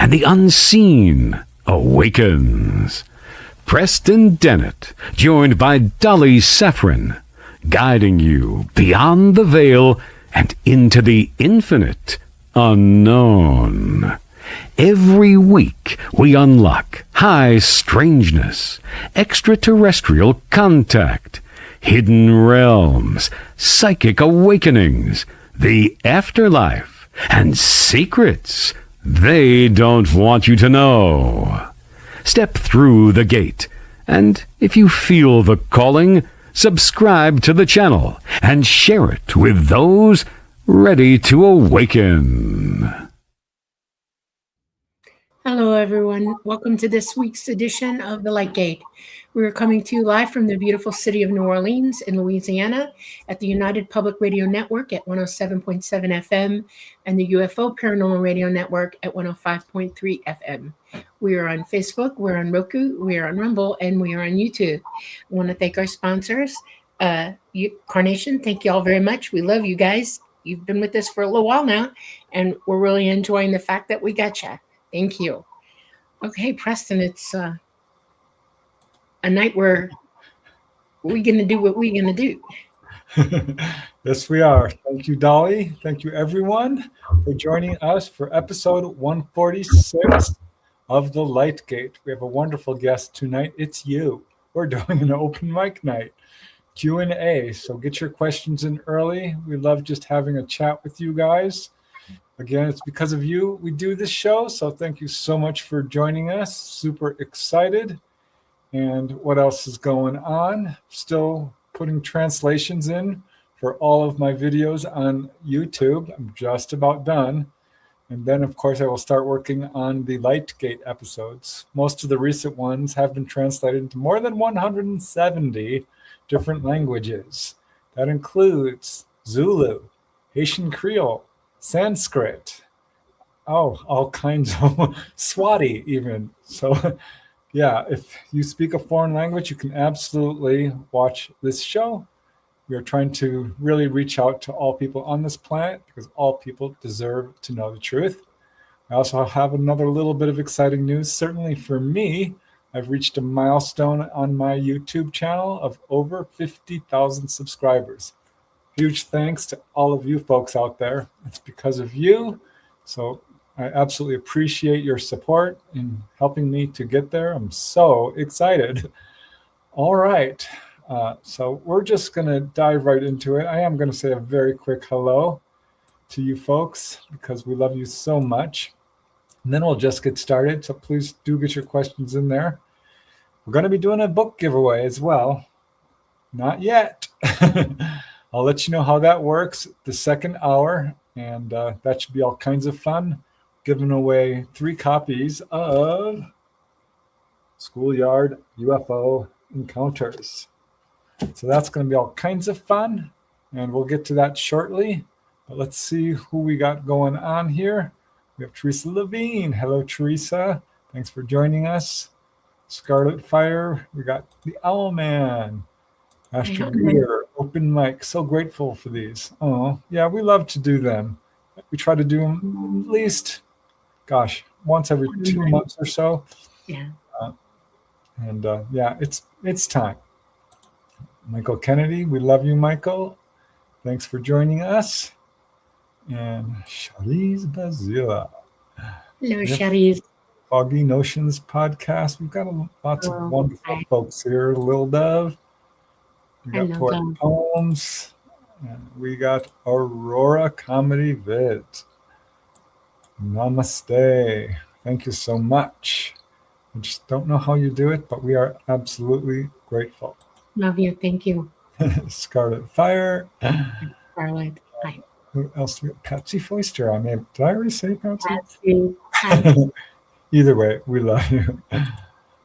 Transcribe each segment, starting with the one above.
and the unseen awakens. Preston Dennett, joined by Dolly Safran, guiding you beyond the veil and into the infinite unknown. Every week we unlock high strangeness, extraterrestrial contact, hidden realms, psychic awakenings, the afterlife, and secrets they don't want you to know. Step through the gate, and if you feel the calling, subscribe to the channel and share it with those ready to awaken. Hello, everyone. Welcome to this week's edition of The Light Gate. We are coming to you live from the beautiful city of New Orleans in Louisiana at the United Public Radio Network at 107.7 FM and the UFO Paranormal Radio Network at 105.3 FM. We are on Facebook, we're on Roku, we are on Rumble, and we are on YouTube. I want to thank our sponsors. Carnation, thank you all very much. We love you guys. You've been with us for a little while now, and we're really enjoying the fact that we got you. Thank you. Okay, Preston, it's a night where we're going to do what we're going to do. Yes, we are. Thank you, Dolly. Thank you, everyone, for joining us for episode 146 of The Light Gate. We have a wonderful guest tonight. It's you. We're doing an open mic night, Q&A. So get your questions in early. We love just having a chat with you guys. Again, it's because of you we do this show. So thank you so much for joining us. Super excited. And what else is going on? Still putting translations in for all of my videos on YouTube. I'm just about done. And then, of course, I will start working on the Lightgate episodes. Most of the recent ones have been translated into more than 170 different languages. That includes Zulu, Haitian Creole, Sanskrit, all kinds of Swati even. So yeah, if you speak a foreign language, you can absolutely watch this show. We are trying to really reach out to all people on this planet because all people deserve to know the truth. I also have another little bit of exciting news. Certainly for me, I've reached a milestone on my YouTube channel of over 50,000 subscribers. Huge thanks to all of you folks out there. It's because of you. So I absolutely appreciate your support in helping me to get there. I'm so excited. All right. So we're just going to dive right into it. I am going to say a very quick hello to you folks because we love you so much. And then we'll just get started. So please do get your questions in there. We're going to be doing a book giveaway as well. Not yet. I'll let you know how that works the second hour, and that should be all kinds of fun. Giving away 3 copies of Schoolyard UFO Encounters. So that's going to be all kinds of fun, and we'll get to that shortly. But let's see who we got going on here. We have Teresa Levine. Hello, Teresa. Thanks for joining us. Scarlet Fire. We got the Owl Man. Astro Gear, open mic. So grateful for these. Oh, yeah, we love to do them. We try to do them at least, once every 2 months or so. Yeah. Yeah, it's time. Michael Kennedy, we love you, Michael. Thanks for joining us. And Charlize Bazila. Hello, Charlize. Foggy Notions podcast. We've got lots of wonderful folks here. Lil Dove. We got Poet Poems. And we got Aurora Comedy Vids. Namaste. Thank you so much. I just don't know how you do it, but we are absolutely grateful. Love you. Thank you. Scarlet Fire. Scarlet. Hi. Who else? We got Patsy Foister. Did I already say Patsy? Patsy. Hi. Either way, we love you.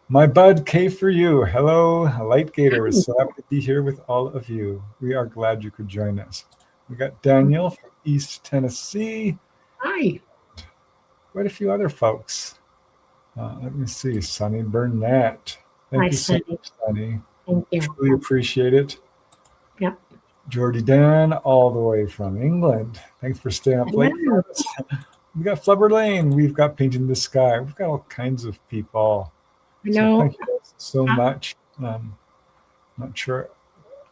My bud, K for you. Hello, Light Gators. So happy to be here with all of you. We are glad you could join us. We got Daniel from East Tennessee. Hi. Quite a few other folks. Let me see. Sunny Burnett. Thank you so much, Sunny. Thank you. Truly appreciate it. Yep. Jordy Dan, all the way from England. Thanks for staying up late for us. We got Flubber Lane. We've got Painting the Sky. We've got all kinds of people. So thank you guys so much. Not sure.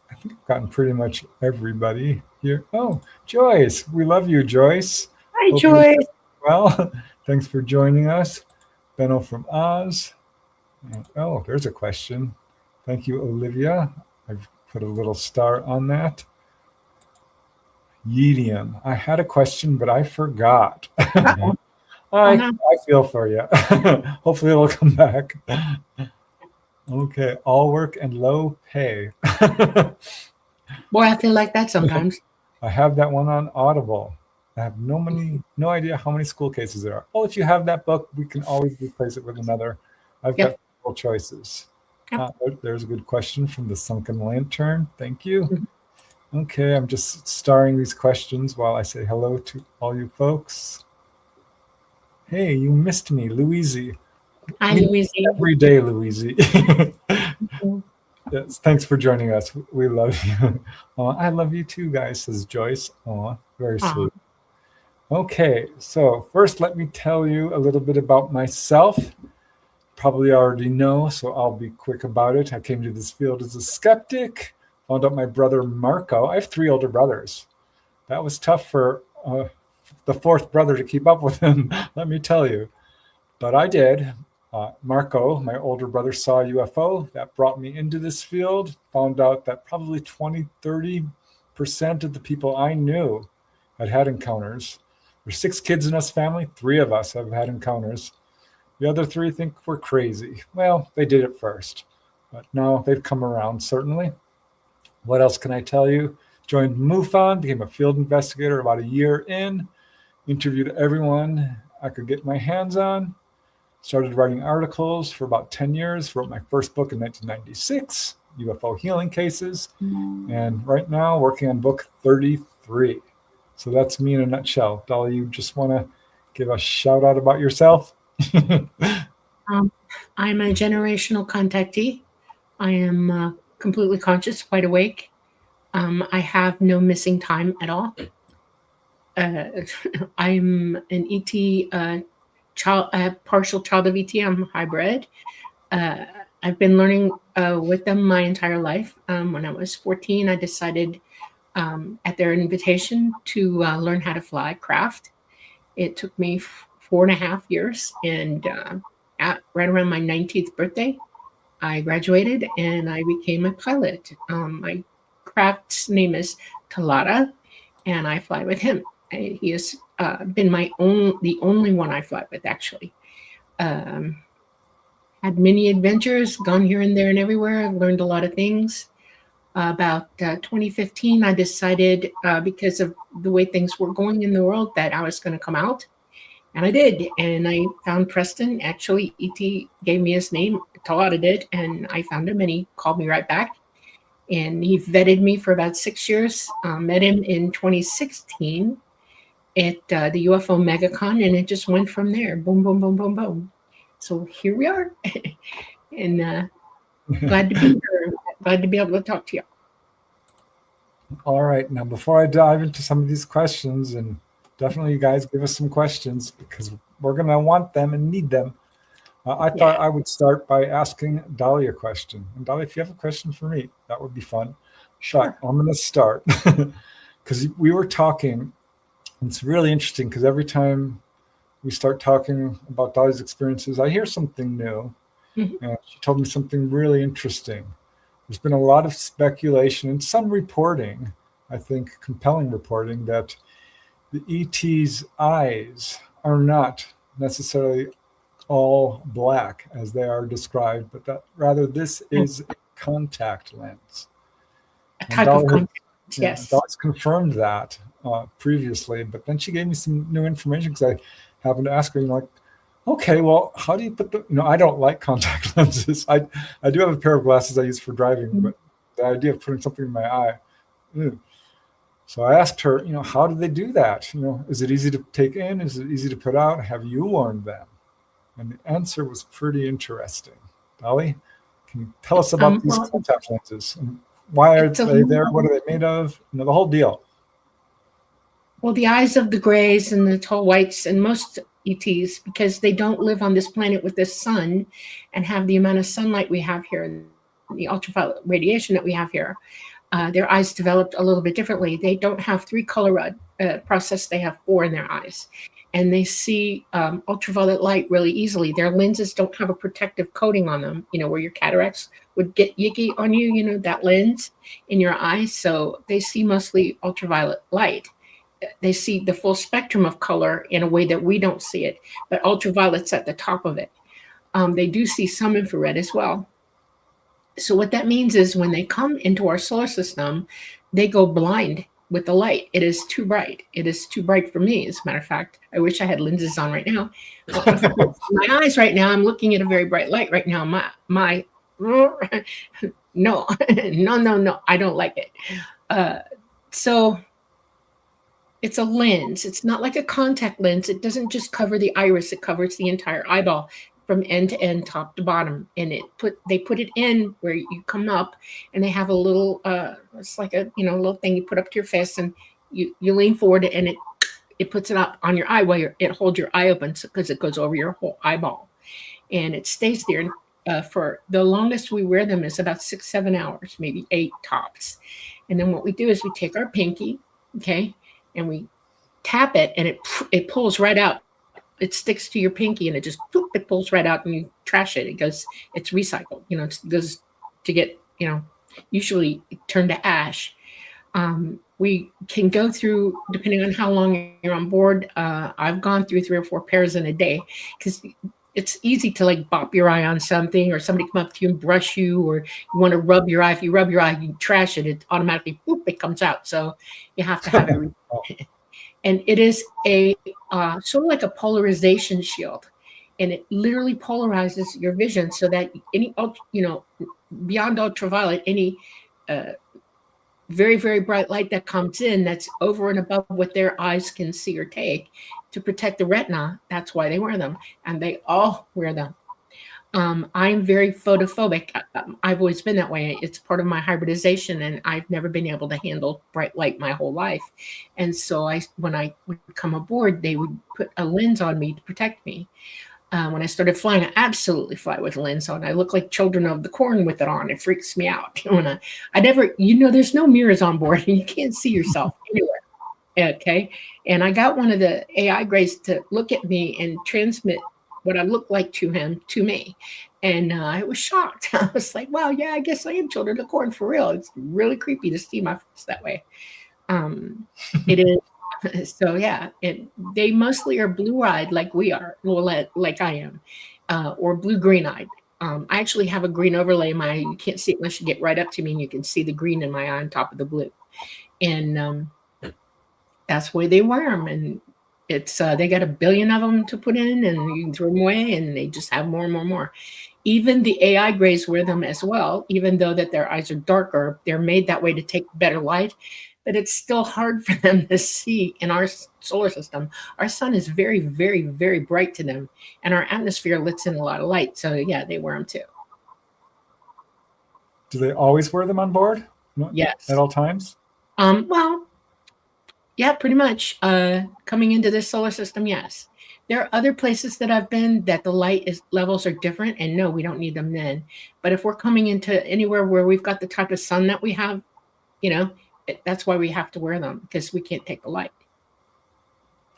I think I've gotten pretty much everybody here. Oh, Joyce. We love you, Joyce. Hi, Hope Joyce. well, thanks for joining us. Benno from Oz. Oh, there's a question. Thank you, Olivia. I've put a little star on that. Yedium. I had a question, but I forgot. I feel for you. Hopefully it'll come back. Okay, all work and low pay. Boy, I feel like that sometimes. I have that one on Audible. I have no idea how many school cases there are. Well, if you have that book, we can always replace it with another. I've got several choices. There's a good question from the Sunken Lantern. Thank you. Okay, I'm just starring these questions while I say hello to all you folks. Hey, you missed me, Louise. Hi, Louise. Every day, Louise. Yes, thanks for joining us. We love you. I love you too, guys, says Joyce. Very sweet. Okay, so first let me tell you a little bit about myself. Probably already know, so I'll be quick about it. I came to this field as a skeptic, found out my brother Marco. I have 3 older brothers. That was tough for the 4th brother to keep up with him, let me tell you. But I did. Marco, my older brother, saw a UFO. That brought me into this field. Found out that probably 20-30% of the people I knew had encounters. There's 6 kids in us family. 3 of us have had encounters. The other 3 think we're crazy. Well, they did it first. But now they've come around, certainly. What else can I tell you? Joined MUFON, became a field investigator about a year in. Interviewed everyone I could get my hands on. Started writing articles for about 10 years. Wrote my first book in 1996, UFO Healing Cases. And right now, working on book 33. So that's me in a nutshell. Dolly, you just want to give a shout out about yourself? I'm a generational contactee. I am completely conscious, wide awake. I have no missing time at all. I'm an ET partial child of ET. I'm hybrid. I've been learning with them my entire life. When I was 14, I decided at their invitation to learn how to fly craft. It took me 4.5 years, and right around my 19th birthday, I graduated and I became a pilot. My craft's name is Talata, and I fly with him. He has been the only one I fly with, actually. Had many adventures, gone here and there and everywhere. I've learned a lot of things. About 2015, I decided, because of the way things were going in the world, that I was going to come out. And I did. And I found Preston. Actually, ET gave me his name. Talata did. And I found him, and he called me right back. And he vetted me for about 6 years. Met him in 2016 at the UFO MegaCon, and it just went from there. Boom, boom, boom, boom, boom. So here we are. And glad to be here. Glad to be able to talk to you. All right. Now, before I dive into some of these questions, and definitely you guys give us some questions because we're going to want them and need them. I thought I would start by asking Dolly a question. And Dolly, if you have a question for me, that would be fun. Sure. I'm going to start because we were talking. It's really interesting because every time we start talking about Dolly's experiences, I hear something new. And she told me something really interesting. There's been a lot of speculation and some reporting, I think compelling reporting, that the ET's eyes are not necessarily all black as they are described, but that rather this is a contact lens. A type of contact, yes. Dolly's confirmed that previously, but then she gave me some new information because I happened to ask her, like, okay, well, how do you put the, I don't like contact lenses. I do have a pair of glasses I use for driving, but the idea of putting something in my eye. So I asked her, how do they do that? Is it easy to take in? Is it easy to put out? Have you worn them? And the answer was pretty interesting. Dolly, can you tell us about these contact lenses? And why are they there? What are they made of? The whole deal. Well, the eyes of the grays and the tall whites and most ETs, because they don't live on this planet with the sun and have the amount of sunlight we have here, the ultraviolet radiation that we have here, their eyes developed a little bit differently. They don't have three color process, they have four in their eyes. And they see ultraviolet light really easily. Their lenses don't have a protective coating on them, where your cataracts would get yicky on you, that lens in your eye. So they see mostly ultraviolet light. They see the full spectrum of color in a way that we don't see it, but ultraviolet's at the top of it. They do see some infrared as well. So what that means is when they come into our solar system, they go blind with the light. It is too bright. It is too bright for me, as a matter of fact. I wish I had lenses on right now. My eyes right now, I'm looking at a very bright light right now. My no, no, I don't like it. So it's a lens. It's not like a contact lens. It doesn't just cover the iris. It covers the entire eyeball from end to end, top to bottom. And they put it in where you come up, and they have a little, it's like a little thing you put up to your face, and you lean forward, and it puts it up on your eye while it holds your eye open, because it goes over your whole eyeball, and it stays there. For the longest we wear them is about 6-7 hours, maybe 8 tops. And then what we do is we take our pinky, okay, and we tap it, and it pulls right out. It sticks to your pinky, and it pulls right out, and you trash it. It's recycled. It goes to get, usually turned to ash. We can go through, depending on how long you're on board. I've gone through 3 or 4 pairs in a day, because it's easy to like bop your eye on something, or somebody come up to you and brush you, or you want to rub your eye. If you rub your eye, you trash it. It automatically, it comes out. So you have to have it. And it is a sort of like a polarization shield, and it literally polarizes your vision so that any, beyond ultraviolet, any very, very bright light that comes in that's over and above what their eyes can see or take, to protect the retina. That's why they wear them, and they all wear them. I'm very photophobic. I've always been that way. It's part of my hybridization, and I've never been able to handle bright light my whole life. And so when I would come aboard, they would put a lens on me to protect me. When I started flying, I absolutely fly with a lens on. I look like Children of the Corn with it on. It freaks me out. I never, there's no mirrors on board, and you can't see yourself anywhere. Okay. And I got one of the AI grays to look at me and transmit what I look like to him, to me. And I was shocked. I was like, wow, yeah, I guess I am Children of the Corn for real. It's really creepy to see my face that way. It is. So yeah, they mostly are blue-eyed like we are, like I am, or blue-green-eyed. I actually have a green overlay in my eye. You can't see it unless you get right up to me, and you can see the green in my eye on top of the blue. And that's why they wear them. And it's they got 1 billion of them to put in, and you can throw them away, and they just have more and more and more. Even the AI grays wear them as well, even though that their eyes are darker. They're made that way to take better light, but it's still hard for them to see in our solar system. Our sun is very, very, very bright to them, and our atmosphere lets in a lot of light. So yeah, they wear them too. Do they always wear them on board? Yes. At all times? Well, yeah, pretty much. Coming into this solar system, yes. There are other places that I've been that the light levels are different, and no, we don't need them then. But if we're coming into anywhere where we've got the type of sun that we have, that's why we have to wear them, because we can't take the light.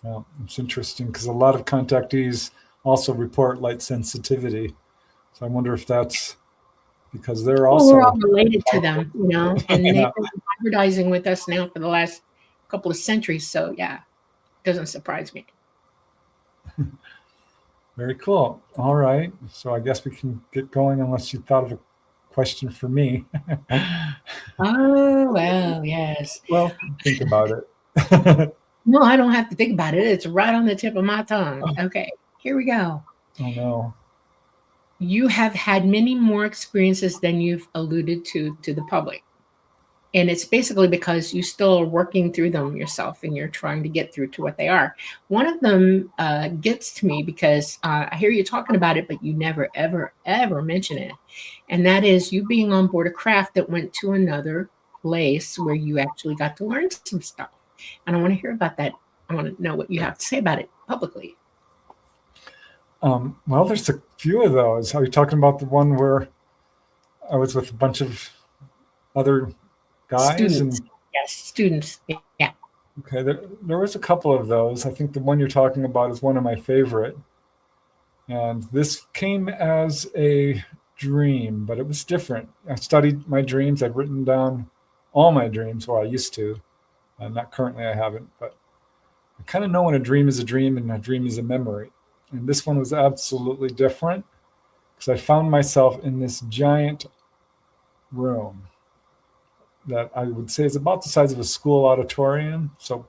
Well, it's interesting, because a lot of contactees also report light sensitivity. So I wonder if that's because they're also... we're all related to them, and they've been hybridizing with us now for the last couple of centuries. So yeah, it doesn't surprise me. Very cool. All right. So I guess we can get going, unless you thought of a question for me. Oh, well, yes. Well, think about it. No, I don't have to think about it. It's right on the tip of my tongue. Okay, here we go. Oh, no. You have had many more experiences than you've alluded to the public. And it's basically because you still are working through them yourself, and you're trying to get through to what they are. One of them gets to me because I hear you talking about it, but you never, ever, ever mention it. And that is you being on board a craft that went to another place where you actually got to learn some stuff. And I want to hear about that. I want to know what you have to say about it publicly. Well, there's a few of those. Are you talking about the one where I was with a bunch of other guys? Students. Yes, students. Yeah. Okay, there was a couple of those. I think the one you're talking about is one of my favorite. And this came as a dream, but it was different. I studied my dreams. I'd written down all my dreams, or I used to. Not currently, I haven't, but I kind of know when a dream is a dream and a dream is a memory. And this one was absolutely different because I found myself in this giant room that I would say is about the size of a school auditorium. So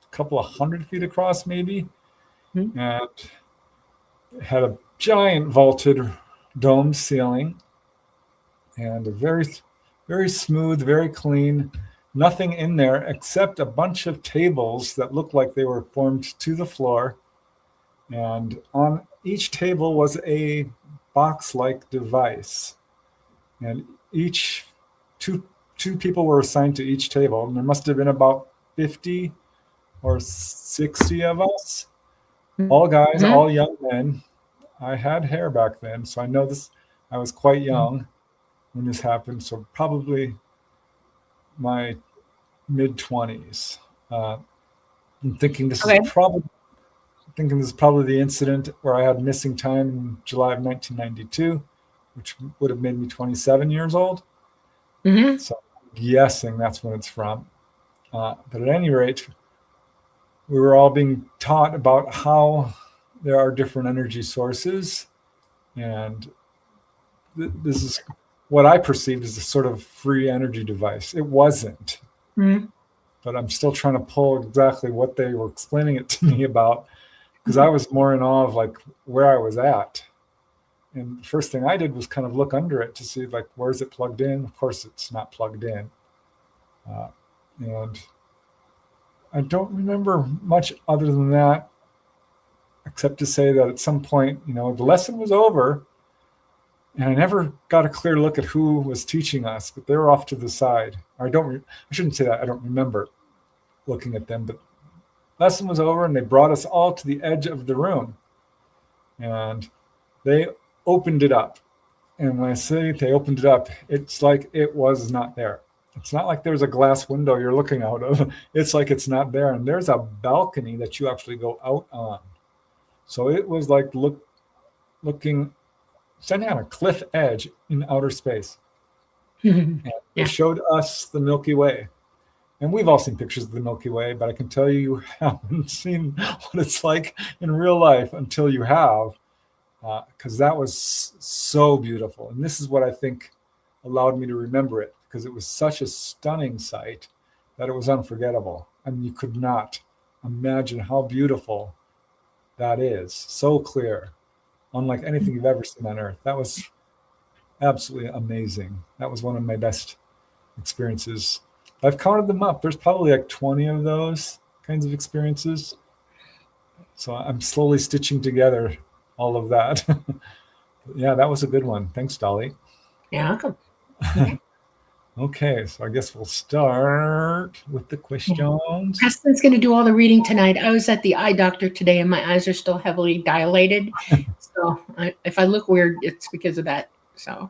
a couple of 100 feet across maybe. Mm-hmm. And it had a giant vaulted dome ceiling and a very, very smooth, very clean, nothing in there except a bunch of tables that looked like they were formed to the floor. And on each table was a box-like device. And two people were assigned to each table. And there must have been about 50 or 60 of us. All guys, all young men. I had hair back then, so I know this. I was quite young when this happened, so probably my mid-20s. I'm thinking this is probably the incident where I had missing time in July of 1992, which would have made me 27 years old. Mm-hmm. So I'm guessing that's when it's from. But at any rate, we were all being taught about how there are different energy sources. And this is what I perceived as a sort of free energy device. It wasn't. Mm-hmm. But I'm still trying to pull exactly what they were explaining it to me about, because I was more in awe of like where I was at. And the first thing I did was kind of look under it to see like, where is it plugged in? Of course, it's not plugged in. And I don't remember much other than that, except to say that at some point, the lesson was over and I never got a clear look at who was teaching us, but they were off to the side. I shouldn't say that. I don't remember looking at them, but lesson was over and they brought us all to the edge of the room and they opened it up. And when I say they opened it up, it's like it was not there. It's not like there's a glass window you're looking out of. It's like it's not there. And there's a balcony that you actually go out on. So it was like looking, standing on a cliff edge in outer space. And it showed us the Milky Way. And we've all seen pictures of the Milky Way, but I can tell you haven't seen what it's like in real life until you have, because that was so beautiful. And this is what I think allowed me to remember it, because it was such a stunning sight that it was unforgettable. I mean, you could not imagine how beautiful that is. So clear, unlike anything you've ever seen on Earth. That was absolutely amazing. That was one of my best experiences. I've counted them up. There's probably like 20 of those kinds of experiences. So I'm slowly stitching together all of that. Yeah, that was a good one. Thanks, Dolly. Yeah, welcome. Okay. Okay, so I guess we'll start with the questions. Preston's going to do all the reading tonight. I was at the eye doctor today and my eyes are still heavily dilated. So if I look weird, it's because of that. So.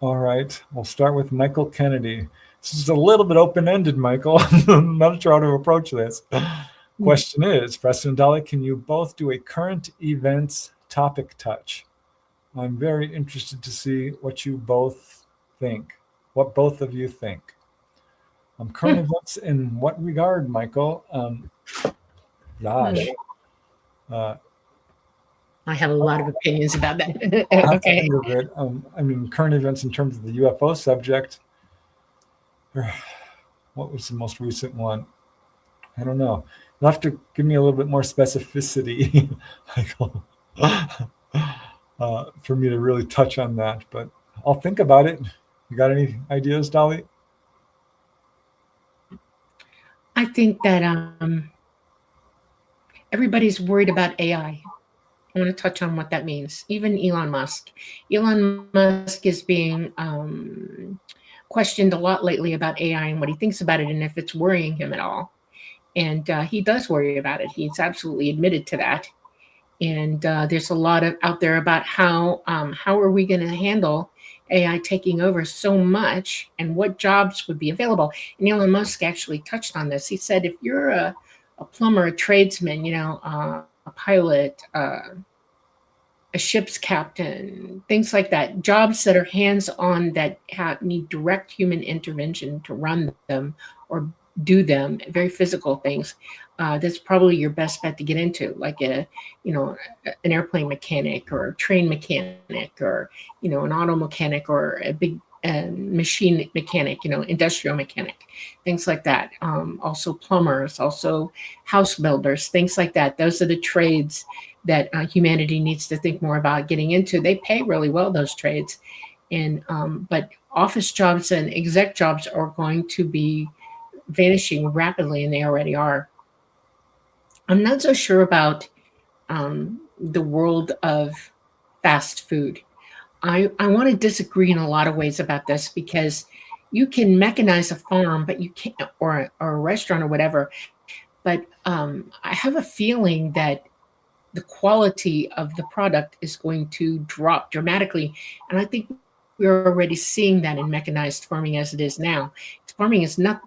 All right, we'll start with Michael Kennedy. This is a little bit open-ended, Michael. I'm not sure how to approach this. Question is, Preston and Dolly, can you both do a current events topic touch? I'm very interested to see what you both think. What both of you think. Current events in what regard, Michael? Gosh. I have a lot of opinions about that. Okay. I mean, current events in terms of the UFO subject. What was the most recent one? I don't know. You'll have to give me a little bit more specificity, Michael, for me to really touch on that. But I'll think about it. You got any ideas, Dolly? I think that everybody's worried about AI. I want to touch on what that means. Even Elon Musk. Elon Musk is being questioned a lot lately about AI and what he thinks about it and if it's worrying him at all. And he does worry about it. He's absolutely admitted to that. And there's a lot of out there about how are we going to handle AI taking over so much and what jobs would be available. And Elon Musk actually touched on this. He said, if you're a plumber, a tradesman, a pilot, a ship's captain, things like that, jobs that are hands-on that need direct human intervention to run them or do them, very physical things, that's probably your best bet to get into, like an airplane mechanic or a train mechanic or, an auto mechanic or a big machine mechanic, industrial mechanic, things like that. Also plumbers, also house builders, things like that. Those are the trades that humanity needs to think more about getting into. They pay really well, those trades. But office jobs and exec jobs are going to be vanishing rapidly, and they already are. I'm not so sure about the world of fast food. I want to disagree in a lot of ways about this, because you can mechanize a farm, but you can't, or a restaurant or whatever. But I have a feeling that the quality of the product is going to drop dramatically. And I think we're already seeing that in mechanized farming as it is now. Farming is not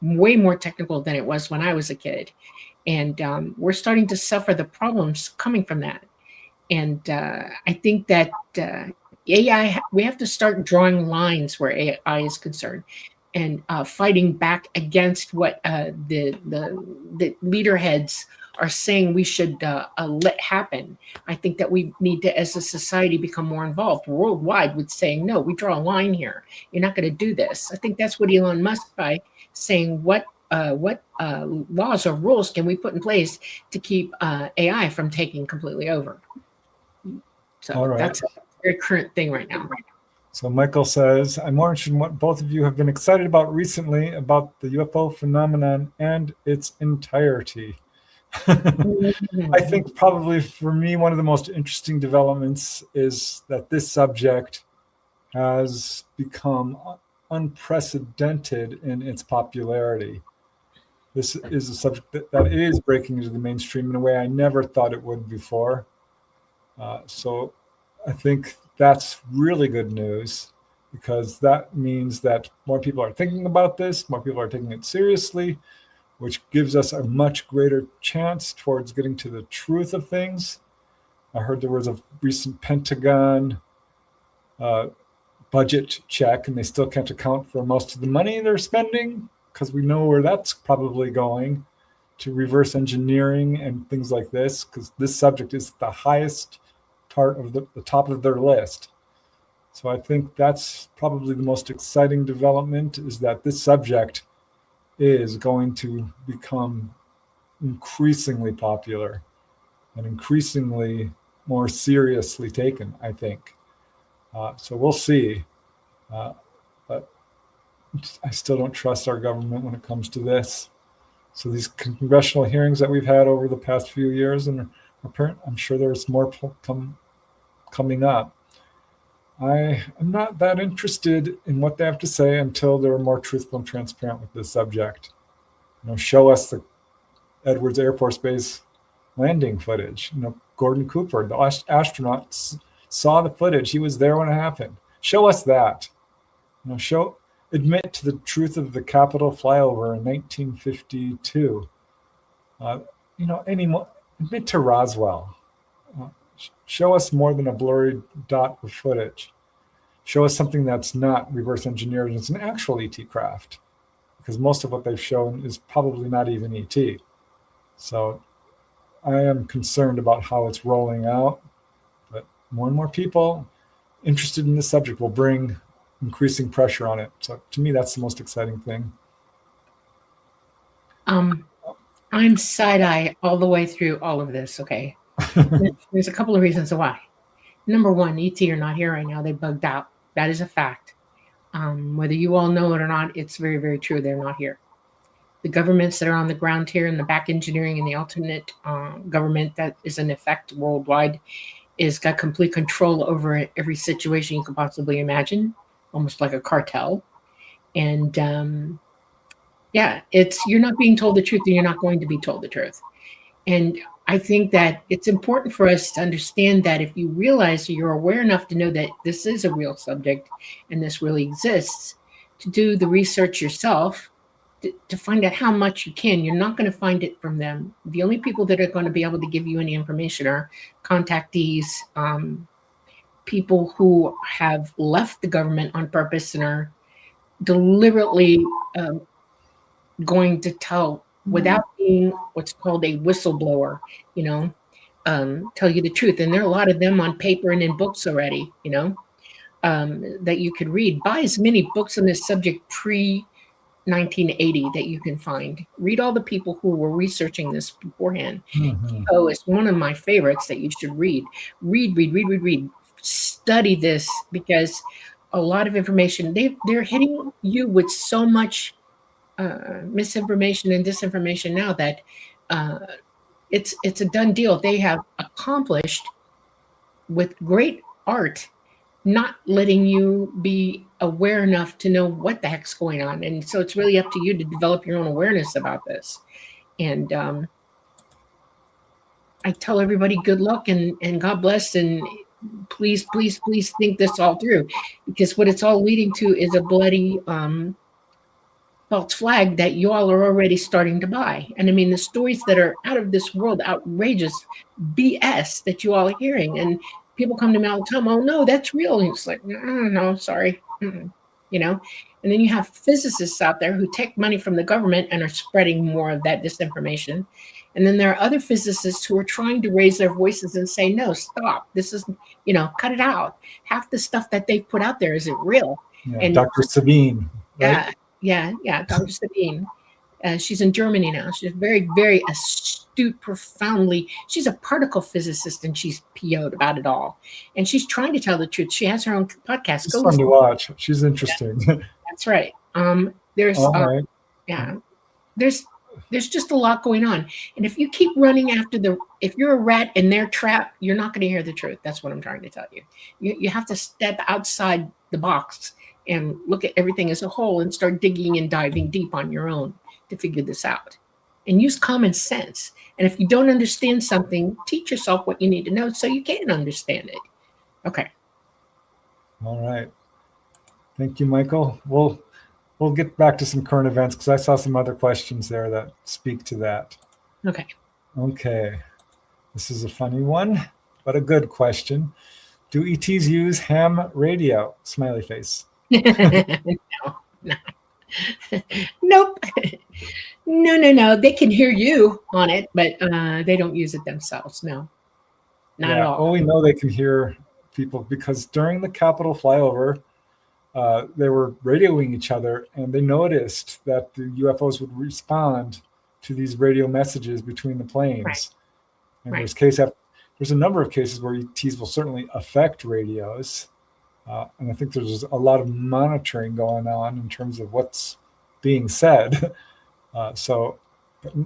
way more technical than it was when I was a kid. And we're starting to suffer the problems coming from that. And I think that AI, we have to start drawing lines where AI is concerned and fighting back against what the leader heads are saying we should let happen. I think that we need to, as a society, become more involved worldwide with saying, no, we draw a line here. You're not going to do this. I think that's what Elon Musk, by saying what laws or rules can we put in place to keep AI from taking completely over. So that's a very current thing right now. So Michael says, I'm more interested in what both of you have been excited about recently about the UFO phenomenon and its entirety. I think probably for me, one of the most interesting developments is that this subject has become unprecedented in its popularity. This is a subject that is breaking into the mainstream in a way I never thought it would before. So I think that's really good news, because that means that more people are thinking about this, more people are taking it seriously, which gives us a much greater chance towards getting to the truth of things. I heard there was a recent Pentagon budget check, and they still can't account for most of the money they're spending, because we know where that's probably going, to reverse engineering and things like this, because this subject is the highest part of the top of their list. So I think that's probably the most exciting development, is that this subject is going to become increasingly popular and increasingly more seriously taken, I think. So we'll see. But I still don't trust our government when it comes to this. So these congressional hearings that we've had over the past few years, and I'm sure there's more coming up. I am not that interested in what they have to say until they're more truthful and transparent with this subject. Show us the Edwards Air Force Base landing footage. Gordon Cooper, the astronaut, saw the footage. He was there when it happened. Show us that. Admit to the truth of the Capitol flyover in 1952. Admit to Roswell. Show us more than a blurry dot of footage. Show us something that's not reverse engineered and it's an actual ET craft, because most of what they've shown is probably not even ET. So I am concerned about how it's rolling out, but more and more people interested in this subject will bring increasing pressure on it. So to me, that's the most exciting thing. I'm side-eye all the way through all of this, okay? There's a couple of reasons why. Number one, ET are not here right now. They bugged out. That is a fact. Whether you all know it or not, it's very, very true. They're not here. The governments that are on the ground here, and the back engineering and the alternate government that is in effect worldwide, is got complete control over every situation you could possibly imagine. almost like a cartel. And you're not being told the truth, and you're not going to be told the truth. And I think that it's important for us to understand that if you realize that you're aware enough to know that this is a real subject and this really exists, to do the research yourself, to find out how much you can. You're not going to find it from them. The only people that are going to be able to give you any information are contactees, people who have left the government on purpose and are deliberately going to tell without being what's called a whistleblower, tell you the truth. And there are a lot of them on paper and in books already, that you could read. Buy as many books on this subject pre 1980 that you can find. Read all the people who were researching this beforehand. Oh, it's one of my favorites that you should read. Read. Study this, because a lot of information, they're hitting you with so much misinformation and disinformation now that it's a done deal. They have accomplished with great art not letting you be aware enough to know what the heck's going on. And so it's really up to you to develop your own awareness about this. And I tell everybody good luck and God bless, and please think this all through, because what it's all leading to is a bloody false flag that you all are already starting to buy. And I mean, the stories that are out of this world, outrageous BS that you all are hearing, and people come to me all the time, oh no, that's real. And it's like, no, sorry. And then you have physicists out there who take money from the government and are spreading more of that disinformation. And then there are other physicists who are trying to raise their voices and say, no, stop. This is, cut it out. Half the stuff that they've put out there isn't real. Yeah, and Dr. Sabine. Right? Yeah, Dr. Sabine. She's in Germany now. She's very, very astute, profoundly. She's a particle physicist, and she's PO'd about it all. And she's trying to tell the truth. She has her own podcast. It's fun to watch. She's interesting. Yeah, that's right. There's just a lot going on. And if you keep running after if you're a rat in their trap, you're not going to hear the truth. That's what I'm trying to tell you. You have to step outside the box and look at everything as a whole and start digging and diving deep on your own to figure this out. And use common sense. And if you don't understand something, teach yourself what you need to know so you can understand it. Okay. All right. Thank you, Michael. We'll get back to some current events, because I saw some other questions there that speak to that. Okay. This is a funny one, but a good question. Do ETs use ham radio? Smiley face. No. Nope. No. They can hear you on it, but they don't use it themselves. No, not at all. Well, we know they can hear people because during the Capitol flyover, they were radioing each other, and they noticed that the UFOs would respond to these radio messages between the planes. Right. And there's a number of cases where ETs will certainly affect radios. And I think there's a lot of monitoring going on in terms of what's being said. So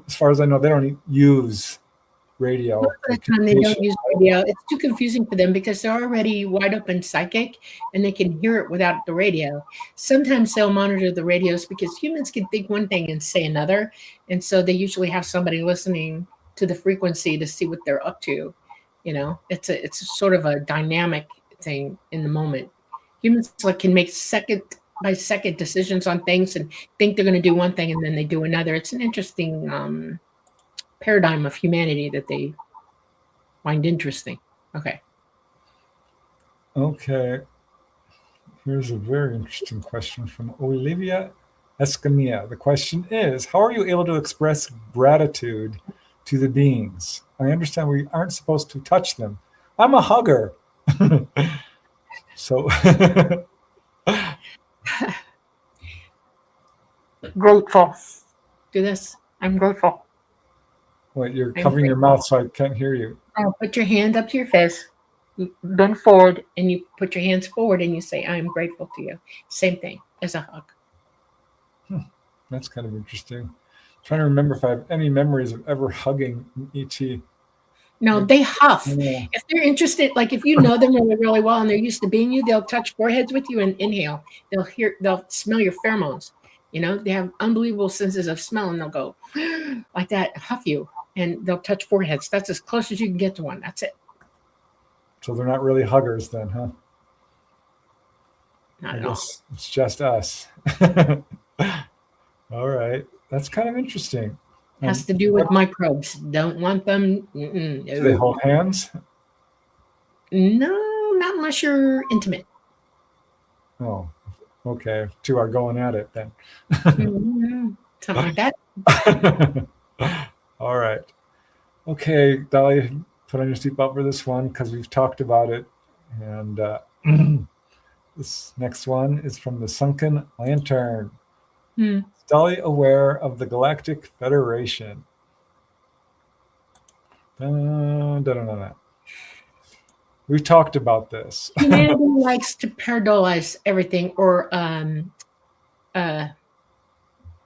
as far as I know, they don't use radio. Most of the time they don't use radio. It's too confusing for them because they're already wide open psychic and they can hear it without the radio. Sometimes they'll monitor the radios because humans can think one thing and say another. And so they usually have somebody listening to the frequency to see what they're up to. It's a sort of a dynamic thing in the moment. Humans can make second by second decisions on things and think they're going to do one thing and then they do another. It's an interesting paradigm of humanity that they find interesting. Okay. Here's a very interesting question from Olivia Escamilla. The question is, how are you able to express gratitude to the beings? I understand we aren't supposed to touch them. I'm a hugger. So grateful. Do this. I'm grateful. Wait, you're covering your mouth so I can't hear you. Put your hand up to your face, bend forward, and you put your hands forward and you say, I am grateful to you. Same thing as a hug. That's kind of interesting. I'm trying to remember if I have any memories of ever hugging an ET. No, they huff. Yeah. If they're interested, like if you know them really, really well and they're used to being you, they'll touch foreheads with you and inhale. They'll smell your pheromones. They have unbelievable senses of smell and they'll go like that, huff you, and they'll touch foreheads. That's as close as you can get to one. That's it. So they're not really huggers then, huh? Not I at all. guess it's just us. All right. That's kind of interesting. Has to do with microbes. Don't want them. Do they hold hands? No, not unless you're intimate. Oh, okay. Two are going at it then. Something like that. All right. Okay, Dolly, put on your seatbelt for this one because we've talked about it. And this next one is from the Sunken Lantern. Is Dolly aware of the Galactic Federation? We've talked about this. Humanity likes to paradolize everything or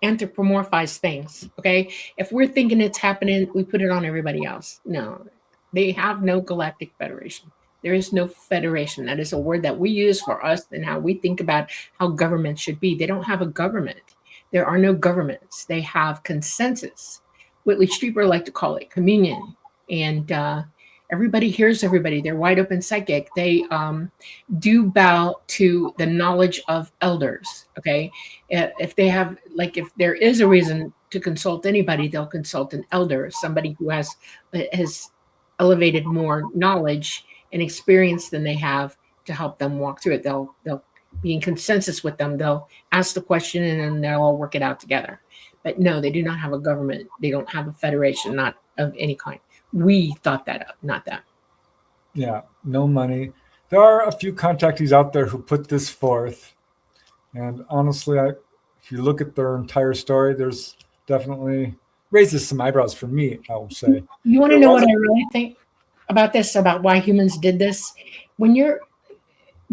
anthropomorphize things. Okay, if we're thinking it's happening, we put it on everybody else. No, they have no Galactic Federation. There is no federation. That is a word that we use for us and how we think about how government should be. They don't have a government. There are no governments. They have consensus. Whitley Strieber liked to call it communion. And everybody hears everybody. They're wide open psychic. They do bow to the knowledge of elders. Okay. If they have, like, if there is a reason to consult anybody, they'll consult an elder, somebody who has elevated more knowledge and experience than they have to help them walk through it. They'll be in consensus with them. They'll ask the question and then they'll all work it out together. But no, they do not have a government. They don't have a federation, not of any kind. We thought that up, not them. Yeah, no money. There are a few contactees out there who put this forth. And honestly, if you look at their entire story, there's definitely raises some eyebrows for me, I will say. You want to know what I really think about this, about why humans did this? When you're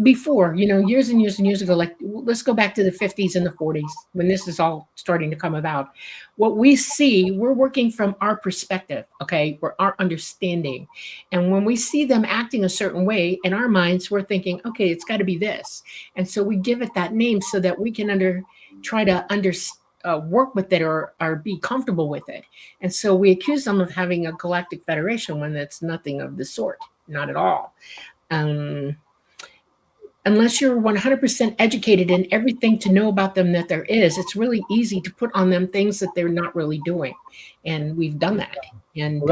before, years and years and years ago, like let's go back to the 50s and the 40s when this is all starting to come about. What we see, we're working from our perspective, okay, or our understanding. And when we see them acting a certain way in our minds, we're thinking, okay, it's got to be this. And so we give it that name so that we can try to work with it or be comfortable with it. And so we accuse them of having a galactic federation when that's nothing of the sort, not at all. Unless you're 100% educated in everything to know about them that there is, it's really easy to put on them things that they're not really doing. And we've done that. And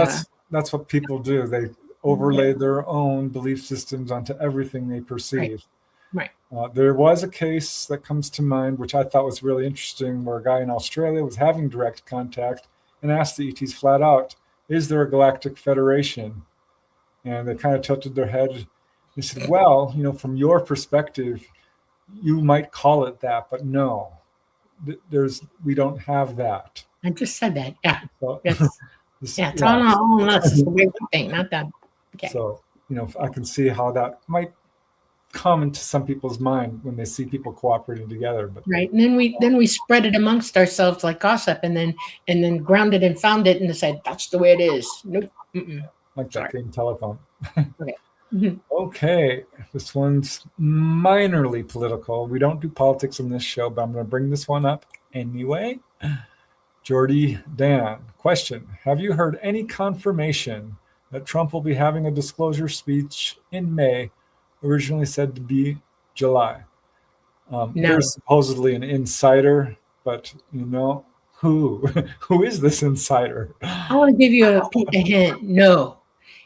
that's what people do. They overlay their own belief systems onto everything they perceive. Right. There was a case that comes to mind, which I thought was really interesting, where a guy in Australia was having direct contact and asked the ETs flat out, is there a galactic federation? And they kind of tilted their head. They said, well, from your perspective, you might call it that, but no, we don't have that. I just said that. Yeah. So, it's all on us. It's the way we think, not them. Okay. So, I can see how that might come into some people's mind when they see people cooperating together. But right. And then we spread it amongst ourselves like gossip and then grounded and found it and said, that's the way it is. Nope. Like that game telephone. Okay. Mm-hmm. Okay, this one's minorly political. We don't do politics on this show, but I'm going to bring this one up anyway. Jordy Dan, question: have you heard any confirmation that Trump will be having a disclosure speech in May, originally said to be July? No. There's supposedly an insider, but who is this insider? I want to give you a hint. No.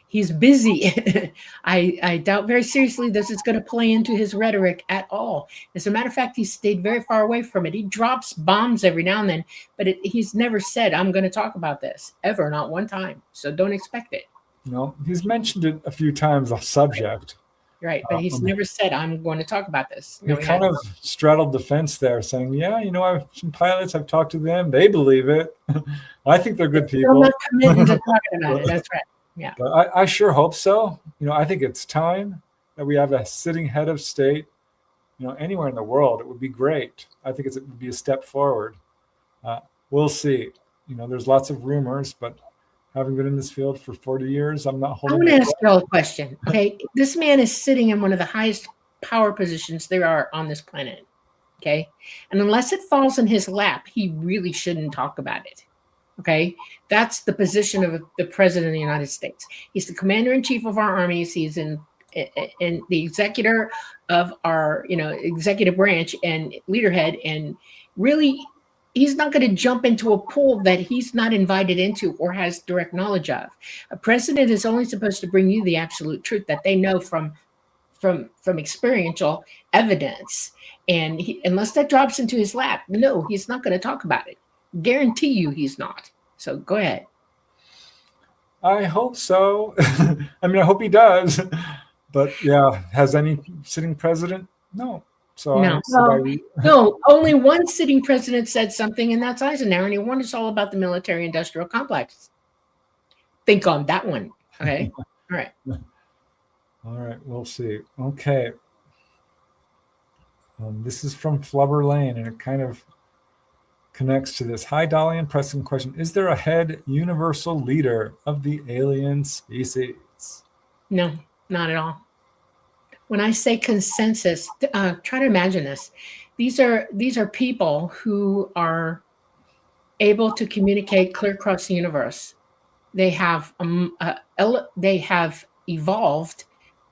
He's busy. I doubt very seriously this is going to play into his rhetoric at all. As a matter of fact, he's stayed very far away from it. He drops bombs every now and then, but he's never said, I'm going to talk about this, ever, not one time. So don't expect it. No, he's mentioned it a few times, a subject. Right, but he's never said, I'm going to talk about this. He kind of straddled the fence there, saying, yeah, I've some pilots, I've talked to them, they believe it. I think they're good people. I'm not committing to talking about it, that's right. Yeah, but I sure hope so. I think it's time that we have a sitting head of state, anywhere in the world. It would be great. I think it would be a step forward. We'll see. There's lots of rumors, but having been in this field for 40 years, I'm not I holding want to my ask you all a question. Okay. This man is sitting in one of the highest power positions there are on this planet. Okay. And unless it falls in his lap, he really shouldn't talk about it. Okay. That's the position of the president of the United States. He's the commander in chief of our armies. He's in the executor of our, executive branch and leaderhead. And really, he's not going to jump into a pool that he's not invited into or has direct knowledge of. A president is only supposed to bring you the absolute truth that they know from experiential evidence. And unless that drops into his lap, no, he's not going to talk about it. Guarantee you he's not. So go ahead. I hope so. I mean, I hope he does. But yeah, has any sitting president? No. So no, only one sitting president said something, and that's Eisenhower, and he warned us all about the military-industrial complex. Think on that one. Okay. All right. All right, we'll see. Okay. This is from Flubber Lane, and it kind of connects to this. Hi, Dolly and Preston. Question: is there a head universal leader of the alien species? No, not at all. When I say consensus, try to imagine this. These are people who are able to communicate clear across the universe. They have evolved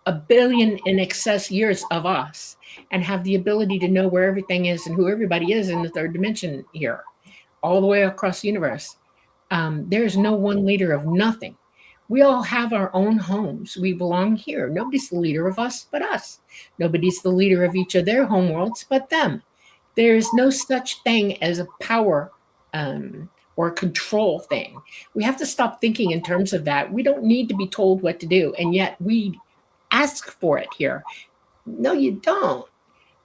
1 billion in excess years of us and have the ability to know where everything is and who everybody is in the third dimension here, all the way across the universe. There's no one leader of nothing. We all have our own homes. We belong here. Nobody's the leader of us but us. Nobody's the leader of each of their home worlds but them. There is no such thing as a power or a control thing. We have to stop thinking in terms of that. We don't need to be told what to do, and yet we ask for it here. No, you don't.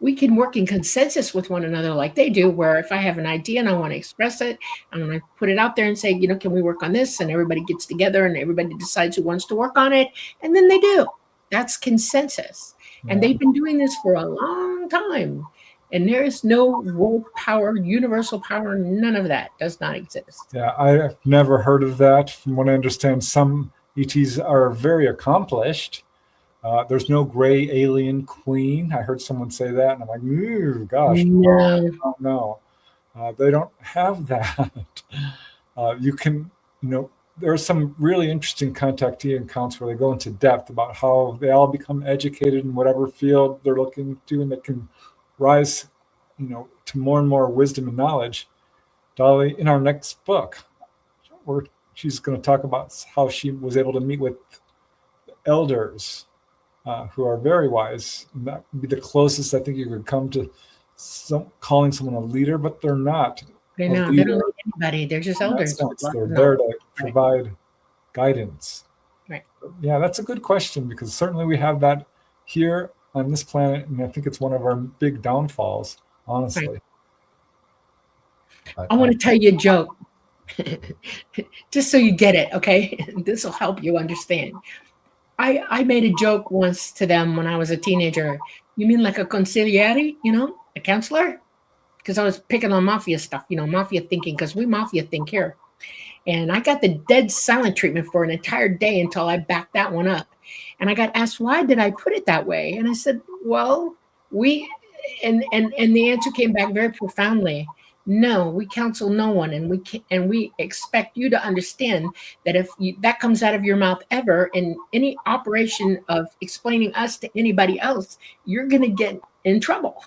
We can work in consensus with one another like they do, where if I have an idea and I want to express it, I'm going to put it out there and say, can we work on this? And everybody gets together and everybody decides who wants to work on it. And then they do. That's consensus. Yeah. And they've been doing this for a long time. And there is no world power, universal power, none of that does not exist. Yeah, I've never heard of that. From what I understand, some ETs are very accomplished. There's no gray alien queen. I heard someone say that, and I'm like, ooh, gosh, no. They don't have that. You can, there are some really interesting contactee accounts where they go into depth about how they all become educated in whatever field they're looking to, and they can rise, to more and more wisdom and knowledge. Dolly, in our next book, she's going to talk about how she was able to meet with elders who are very wise. And that would be the closest I think you could come to calling someone a leader, but they're not. They don't lead anybody. They're just elders. They're there to provide guidance. Right. Yeah, that's a good question, because certainly we have that here on this planet, and I think it's one of our big downfalls, honestly. Right. I want to tell you a joke, just so you get it, okay? This will help you understand. I made a joke once to them when I was a teenager. You mean like a consigliere, a counselor? Because I was picking on mafia stuff, mafia thinking, because we mafia think here. And I got the dead silent treatment for an entire day until I backed that one up. And I got asked, why did I put it that way? And I said, well, and the answer came back very profoundly. No, we counsel no one, and we expect you to understand that if that comes out of your mouth ever in any operation of explaining us to anybody else, you're going to get in trouble.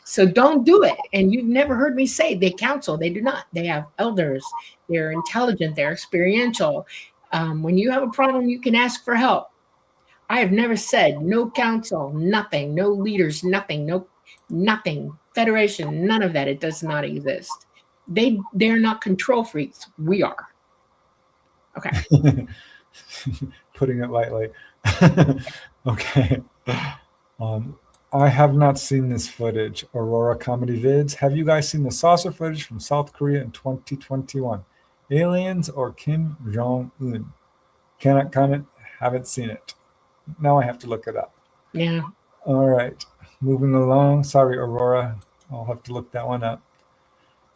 So don't do it. And you've never heard me say they counsel. They do not. They have elders. They're intelligent. They're experiential. When you have a problem, you can ask for help. I have never said no counsel, nothing, no leaders, nothing, nothing. Federation, none of that. It does not exist. They're not control freaks. We are. Okay. Putting it lightly. Okay. I have not seen this footage. Aurora Comedy Vids. Have you guys seen the saucer footage from South Korea in 2021? Aliens or Kim Jong-un? Cannot comment. Haven't seen it. Now I have to look it up. Yeah. All right. Moving along. Sorry, Aurora. I'll have to look that one up.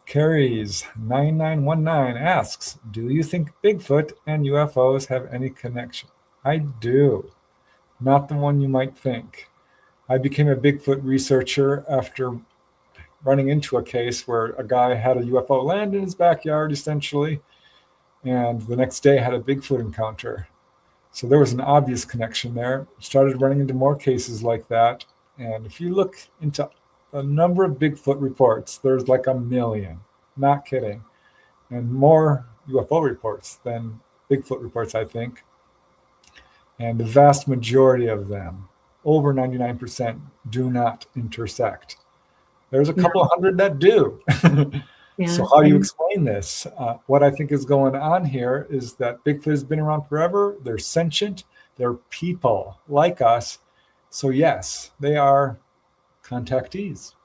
Carries 9919 asks, do you think Bigfoot and UFOs have any connection? I do. Not the one you might think. I became a Bigfoot researcher after running into a case where a guy had a UFO land in his backyard, essentially, and the next day had a Bigfoot encounter. So there was an obvious connection there. Started running into more cases like that. And if you look into the number of Bigfoot reports, there's like 1 million. Not kidding. And more UFO reports than Bigfoot reports, I think. And the vast majority of them, over 99%, do not intersect. There's a couple of hundred that do. Yeah. So how do you explain this? What I think is going on here is that Bigfoot has been around forever. They're sentient. They're people like us. So yes, they are contactees.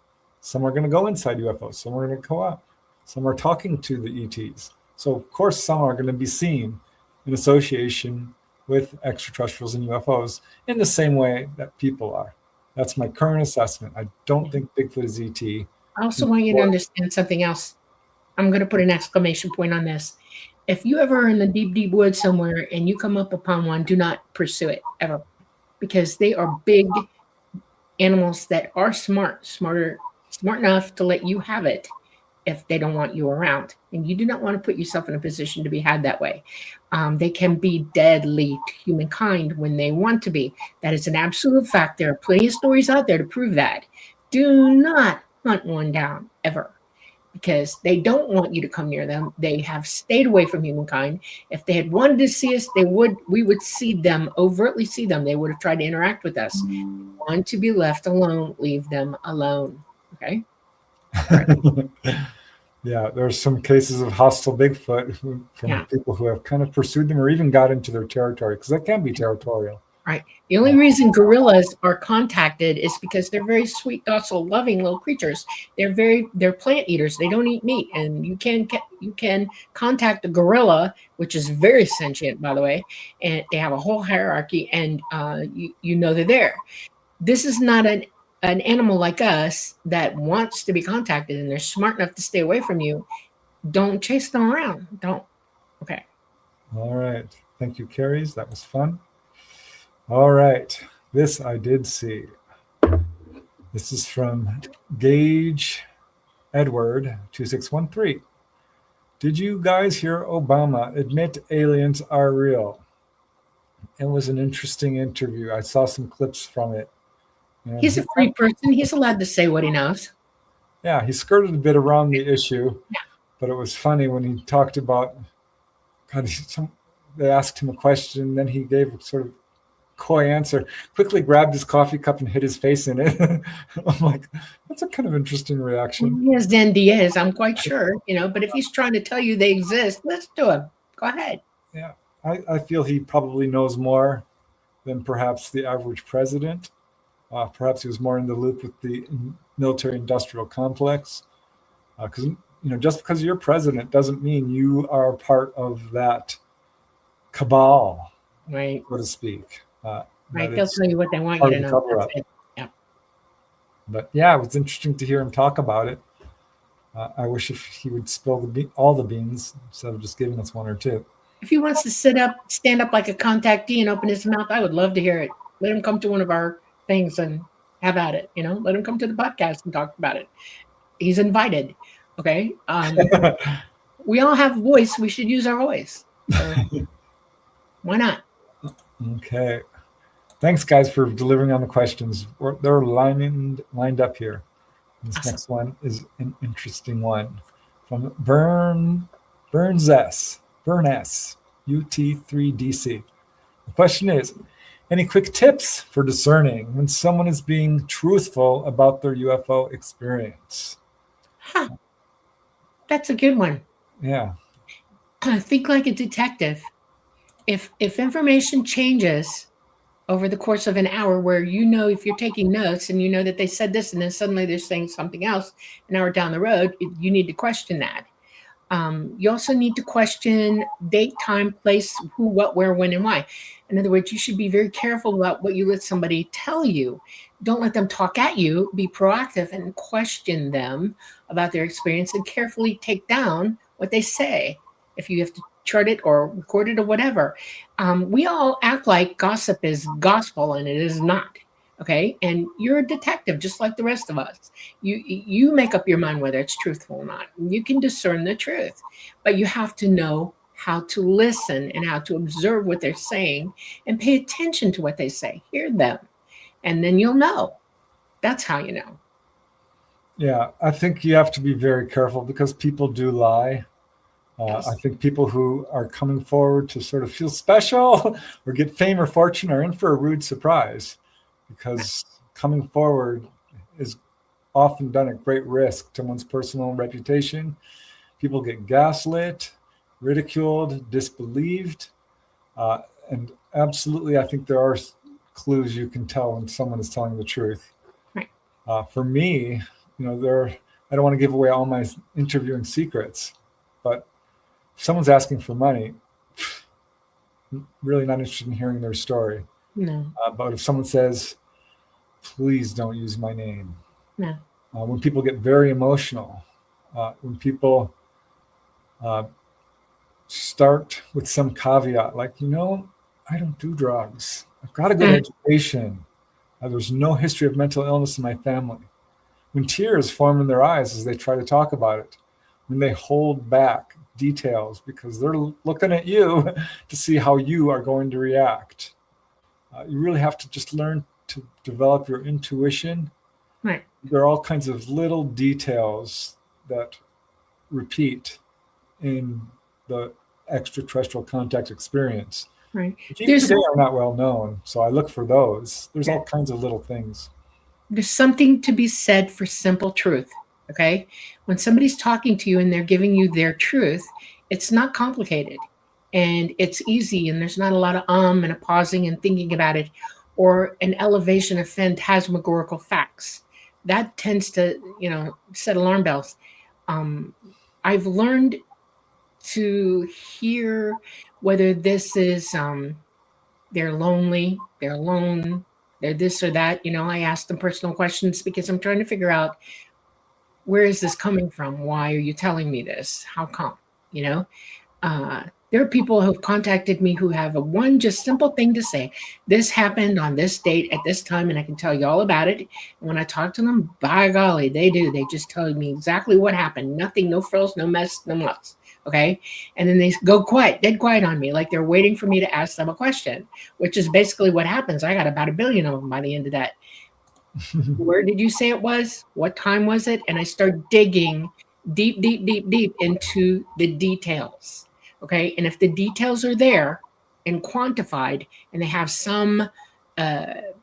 Some are going to go inside UFOs. Some are going to go up. Some are talking to the ETs. So of course, some are going to be seen in association with extraterrestrials and UFOs in the same way that people are. That's my current assessment. I don't think Bigfoot is ET. I also want you to understand something else. I'm going to put an exclamation point on this. If you ever are in the deep, deep woods somewhere and you come up upon one, do not pursue it ever, because they are big animals that are smart enough to let you have it if they don't want you around. And you do not want to put yourself in a position to be had that way. They can be deadly to humankind when they want to be. That is an absolute fact. There are plenty of stories out there to prove that. Do not hunt one down ever, because they don't want you to come near them. They have stayed away from humankind. If they had wanted to see us, we would see them, overtly see them. They would have tried to interact with us. Want to be left alone, leave them alone. Okay? Yeah, there's some cases of hostile Bigfoot from people who have kind of pursued them or even got into their territory, because that can be territorial. Right. The only reason gorillas are contacted is because they're very sweet, docile, loving little creatures. They're plant eaters. They don't eat meat, and you can contact a gorilla, which is very sentient, by the way, and they have a whole hierarchy, and you know they're there. This is not an animal like us that wants to be contacted, and they're smart enough to stay away from you. Don't chase them around. Don't. Okay. All right. Thank you, Carries. That was fun. All right. This I did see. This is from Gage Edward 2613. Did you guys hear Obama admit aliens are real? It was an interesting interview. I saw some clips from it. And he's a free person. He's allowed to say what he knows. Yeah, he skirted a bit around the issue, but it was funny when he talked about, they asked him a question, and then he gave a sort of coy answer, quickly grabbed his coffee cup and hit his face in it. I'm like, that's a kind of interesting reaction. He has NDAs, I'm quite sure, but if he's trying to tell you they exist, let's do it. Go ahead. Yeah, I feel he probably knows more than perhaps the average president. Perhaps he was more in the loop with the military-industrial complex. Because just because you're president doesn't mean you are part of that cabal, right? So to speak. Right, they'll tell you what they want you to know. Yeah. But yeah, it was interesting to hear him talk about it. I wish if he would spill all the beans instead of just giving us one or two. If he wants to stand up like a contactee and open his mouth, I would love to hear it. Let him come to one of our things and have at it. Let him come to the podcast and talk about it. He's invited. Okay. We all have a voice. We should use our voice. So, why not? Okay. Thanks, guys, for delivering on the questions. They're lined up here. This awesome. Next one is an interesting one from Burns S, UT3DC. The question is, any quick tips for discerning when someone is being truthful about their UFO experience? That's a good one. Yeah. Think like a detective. If information changes over the course of an hour, where if you're taking notes and that they said this and then suddenly they're saying something else an hour down the road, you need to question that. You also need to question date, time, place, who, what, where, when, and why. In other words, you should be very careful about what you let somebody tell you. Don't let them talk at you. Be proactive and question them about their experience and carefully take down what they say. If you have to chart it or record it or whatever. We all act like gossip is gospel, and it is not. Okay. And you're a detective, just like the rest of us. You make up your mind whether it's truthful or not. You can discern the truth, but you have to know how to listen and how to observe what they're saying and pay attention to what they say. Hear them, and then you'll know. That's how you know. Yeah, I think you have to be very careful because people do lie. Yes. I think people who are coming forward to sort of feel special or get fame or fortune are in for a rude surprise, because coming forward is often done at great risk to one's personal reputation. People get gaslit, ridiculed, disbelieved, and absolutely, I think there are clues you can tell when someone is telling the truth. Right. For me, I don't want to give away all my interviewing secrets, but if someone's asking for money, really not interested in hearing their story. No. But if someone says, please don't use my name. No. When people get very emotional, when people start with some caveat, like, I don't do drugs. I've got a good education. There's no history of mental illness in my family. When tears form in their eyes as they try to talk about it, when they hold back details because they're looking at you to see how you are going to react. You really have to just learn to develop your intuition. Right. There are all kinds of little details that repeat in the extraterrestrial contact experience. Right. Even today are not well known, so I look for those. There's all kinds of little things. There's something to be said for simple truth. Okay. When somebody's talking to you and they're giving you their truth, it's not complicated and it's easy. And there's not a lot of and a pausing and thinking about it, or an elevation of phantasmagorical facts. That tends to, set alarm bells. I've learned to hear whether this is, they're lonely, they're alone, they're this or that. I ask them personal questions because I'm trying to figure out, where is this coming from? Why are you telling me this? How come? There are people who have contacted me who have one just simple thing to say. This happened on this date at this time, and I can tell you all about it. And when I talk to them, by golly, they do. They just tell me exactly what happened. Nothing, no frills, no mess, no muss. Okay. And then they go quiet, dead quiet on me, like they're waiting for me to ask them a question, which is basically what happens. I got about 1 billion of them by the end of that. Where did you say it was? What time was it? And I start digging deep into the details. Okay. And if the details are there and quantified, and they have some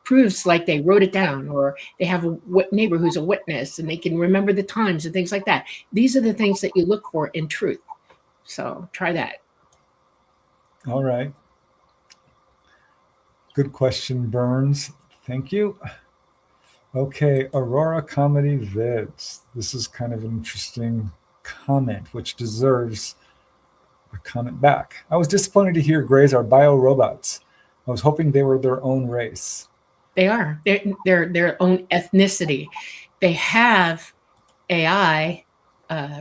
proofs, like they wrote it down, or they have a neighbor who's a witness and they can remember the times and things like that. These are the things that you look for in truth. So try that. All right. Good question, Burns. Thank you. Okay, Aurora Comedy Vids. This is kind of an interesting comment, which deserves a comment back. I was disappointed to hear Greys are bio-robots. I was hoping they were their own race. They are. They're their own ethnicity. They have AI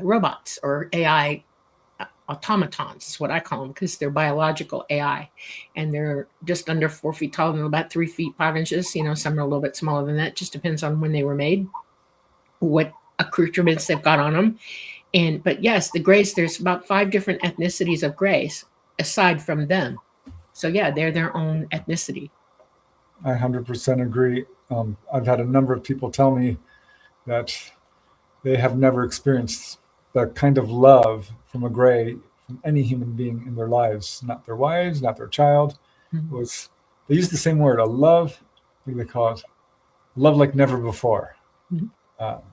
robots, or AI automatons is what I call them, because they're biological AI, and they're just under 4 feet tall and about 3 feet 5 inches. Some are a little bit smaller than that. Just depends on when they were made, what accoutrements they've got on them. But yes, the Greys, there's about 5 different ethnicities of Greys aside from them. So yeah, they're their own ethnicity. I 100% agree. I've had a number of people tell me that they have never experienced the kind of love from a Grey from any human being in their lives, not their wives, not their child. Mm-hmm. They use the same word, a love, what do they call it? Love like never before. Mm-hmm.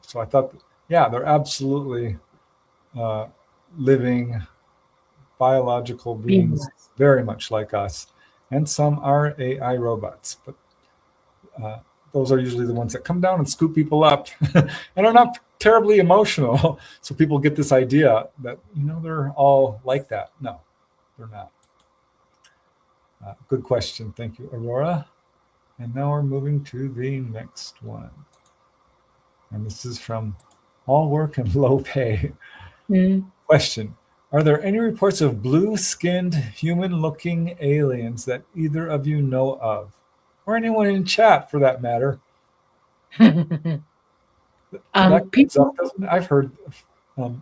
So I thought, they're absolutely living biological beings, very much like us. And some are AI robots, but those are usually the ones that come down and scoop people up and are not terribly emotional. So people get this idea that, they're all like that. No, they're not. Good question. Thank you, Aurora. And now we're moving to the next one. And this is from All Work and Low Pay. Question. Are there any reports of blue-skinned, human-looking aliens that either of you know of? Or anyone in chat, for that matter? People, I've heard,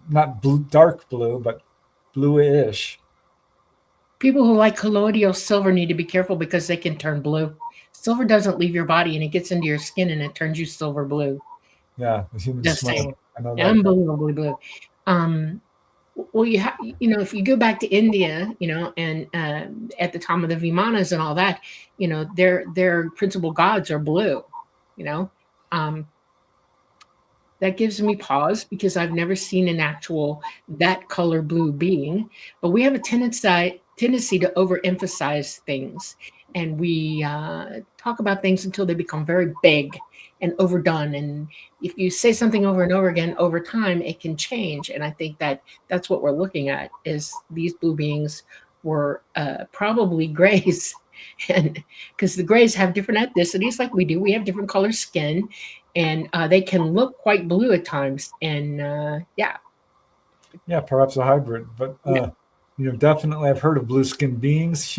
not blue, dark blue, but bluish. people who like colloidal silver need to be careful because they can turn blue. Silver doesn't leave your body and it gets into your skin and it turns you silver blue. Yeah, the human Just smoke. saying. I know that. Unbelievably blue. Well, if you go back to India, and at the time of the Vimanas and all that, their principal gods are blue. That gives me pause because I've never seen an actual that color blue being. But we have a tendency to overemphasize things, and we talk about things until they become very big and overdone. And if you say something over and over again, over time, it can change. And I think that's what we're looking at, is these blue beings were probably grays. And because the grays have different ethnicities like we do, we have different color skin, and they can look quite blue at times. And yeah, perhaps a hybrid. But definitely, I've heard of blue-skinned beings.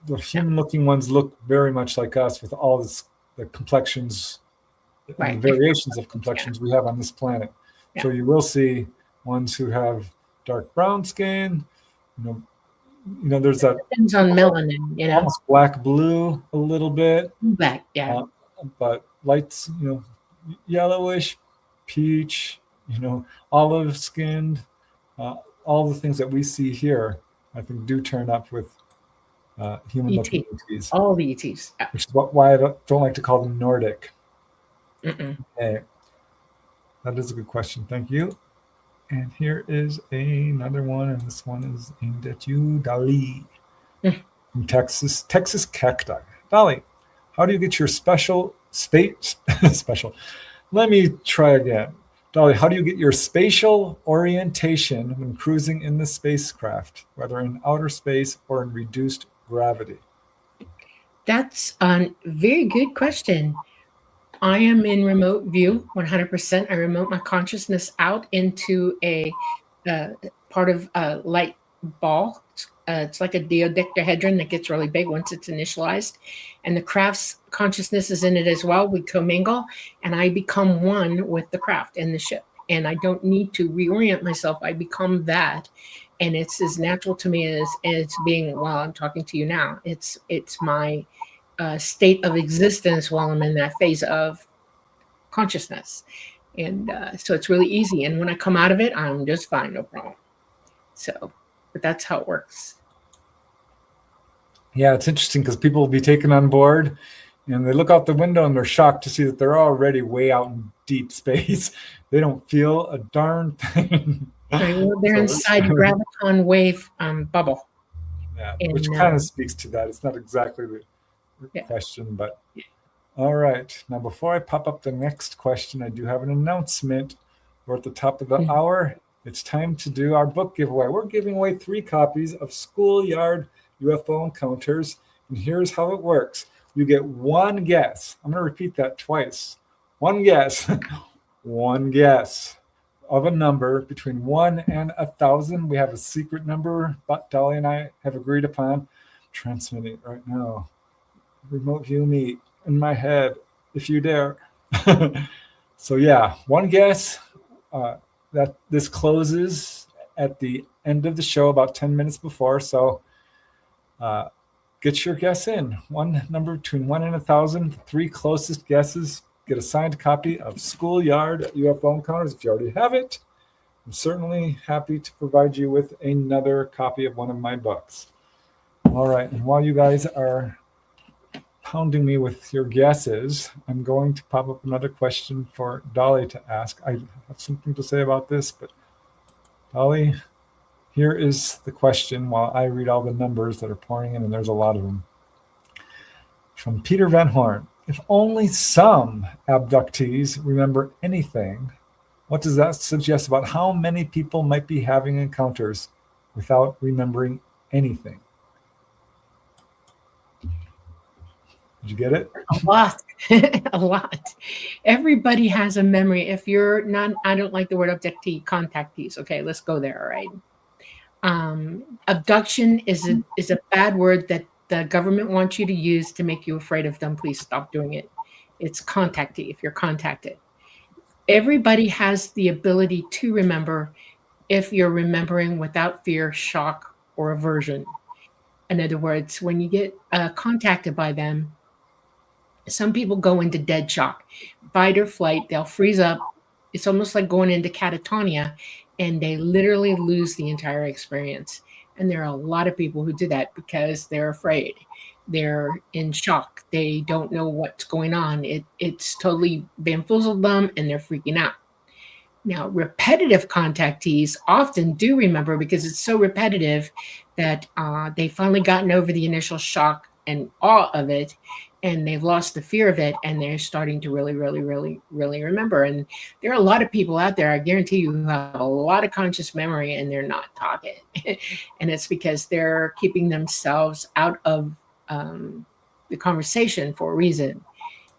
The human-looking ones look very much like us, with all the complexions, and the variations of complexions we have on this planet. So you will see ones who have dark brown skin. There's that depends on melanin. Almost black blue a little bit. Black, yeah. But lights, yellowish, peach, olive skinned. All the things that we see here, I think, do turn up with human-looking ETs. All the ETs. Yeah. Which is why I don't like to call them Nordic. Okay. That is a good question. Thank you. And here is another one, and this one is aimed at you, Dolly, from Texas Cacti. Dolly, how do you get your special? Let me try again. Dolly, how do you get your spatial orientation when cruising in the spacecraft, whether in outer space or in reduced gravity? That's a very good question. I am in remote view 100%. I remote my consciousness out into a part of a light ball. It's like a dodecahedron that gets really big once it's initialized. And the craft's consciousness is in it as well. We commingle, and I become one with the craft and the ship. And I don't need to reorient myself. I become that. And it's as natural to me as it's being, while I'm talking to you now. It's my state of existence while I'm in that phase of consciousness. And so it's really easy. And when I come out of it, I'm just fine, no problem. So, but that's how it works. Yeah, it's interesting because people will be taken on board and they look out the window and they're shocked to see that they're already way out in deep space. They don't feel a darn thing. Right, well, they're inside graviton wave bubble. Yeah, and, which kind of speaks to that. It's not exactly the question, but all right. Now, before I pop up the next question, I do have an announcement. We're at the top of the hour. It's time to do our book giveaway. We're giving away 3 copies of Schoolyard UFO Encounters, and here's how it works. You get one guess. I'm going to repeat that twice. One guess. One guess of a number between 1 and 1,000. We have a secret number Dolly and I have agreed upon. Transmitting it right now. Remote view me in my head, if you dare. So yeah, one guess. That this closes at the end of the show, about 10 minutes before. So get your guess in. One number between 1 and 1,000. 3 closest guesses get a signed copy of Schoolyard UFO Encounters. If you already have it, I'm certainly happy to provide you with another copy of one of my books. All right, and while you guys are pounding me with your guesses, I'm going to pop up another question for Dolly to ask. I have something to say about this, but Dolly, here is the question while I read all the numbers that are pouring in, and there's a lot of them. From Peter Van Horn, If only some abductees remember anything, what does that suggest about how many people might be having encounters without remembering anything? Did you get it? A lot. A lot. Everybody has a memory. If you're not, I don't like the word abductee, contactees. Okay, let's go there. All right. Abduction is a bad word that the government wants you to use to make you afraid of them. Please stop doing it. It's contactee if you're contacted. Everybody has the ability to remember if you're remembering without fear, shock, or aversion. In other words, when you get contacted by them, some people go into dead shock, fight or flight, they'll freeze up. It's almost like going into catatonia, and they literally lose the entire experience. And there are a lot of people who do that because they're afraid. They're in shock. They don't know what's going on. It's totally bamboozled them and they're freaking out. Now, repetitive contactees often do remember because it's so repetitive that they've finally gotten over the initial shock and awe of it, and they've lost the fear of it, and they're starting to really, really, really, really remember. And there are a lot of people out there, I guarantee you, who have a lot of conscious memory and they're not talking. And it's because they're keeping themselves out of the conversation for a reason.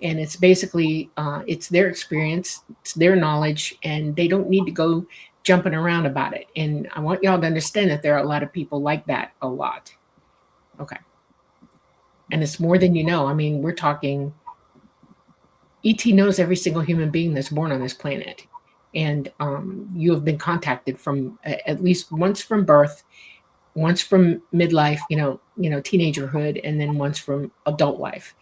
And it's basically, it's their experience, it's their knowledge, and they don't need to go jumping around about it. And I want y'all to understand that there are a lot of people like that, a lot. Okay. And it's more than you know. I mean, we're talking, ET knows every single human being that's born on this planet. And you have been contacted from at least once from birth, once from midlife, teenagerhood, and then once from adult life.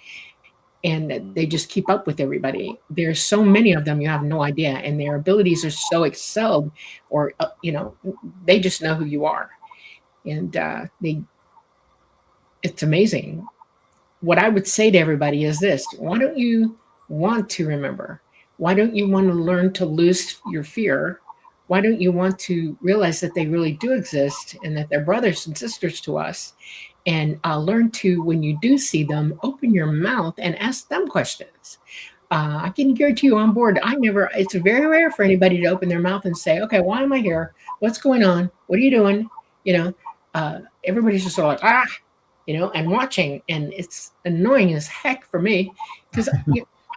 And they just keep up with everybody. There's so many of them, you have no idea. And their abilities are so excelled, or, they just know who you are. And it's amazing. What I would say to everybody is this: why don't you want to remember? Why don't you want to learn to lose your fear? Why don't you want to realize that they really do exist and that they're brothers and sisters to us? And learn to, when you do see them, open your mouth and ask them questions. I can guarantee you on board, it's very rare for anybody to open their mouth and say, okay, why am I here? What's going on? What are you doing? Everybody's just sort of like, and watching. And it's annoying as heck for me because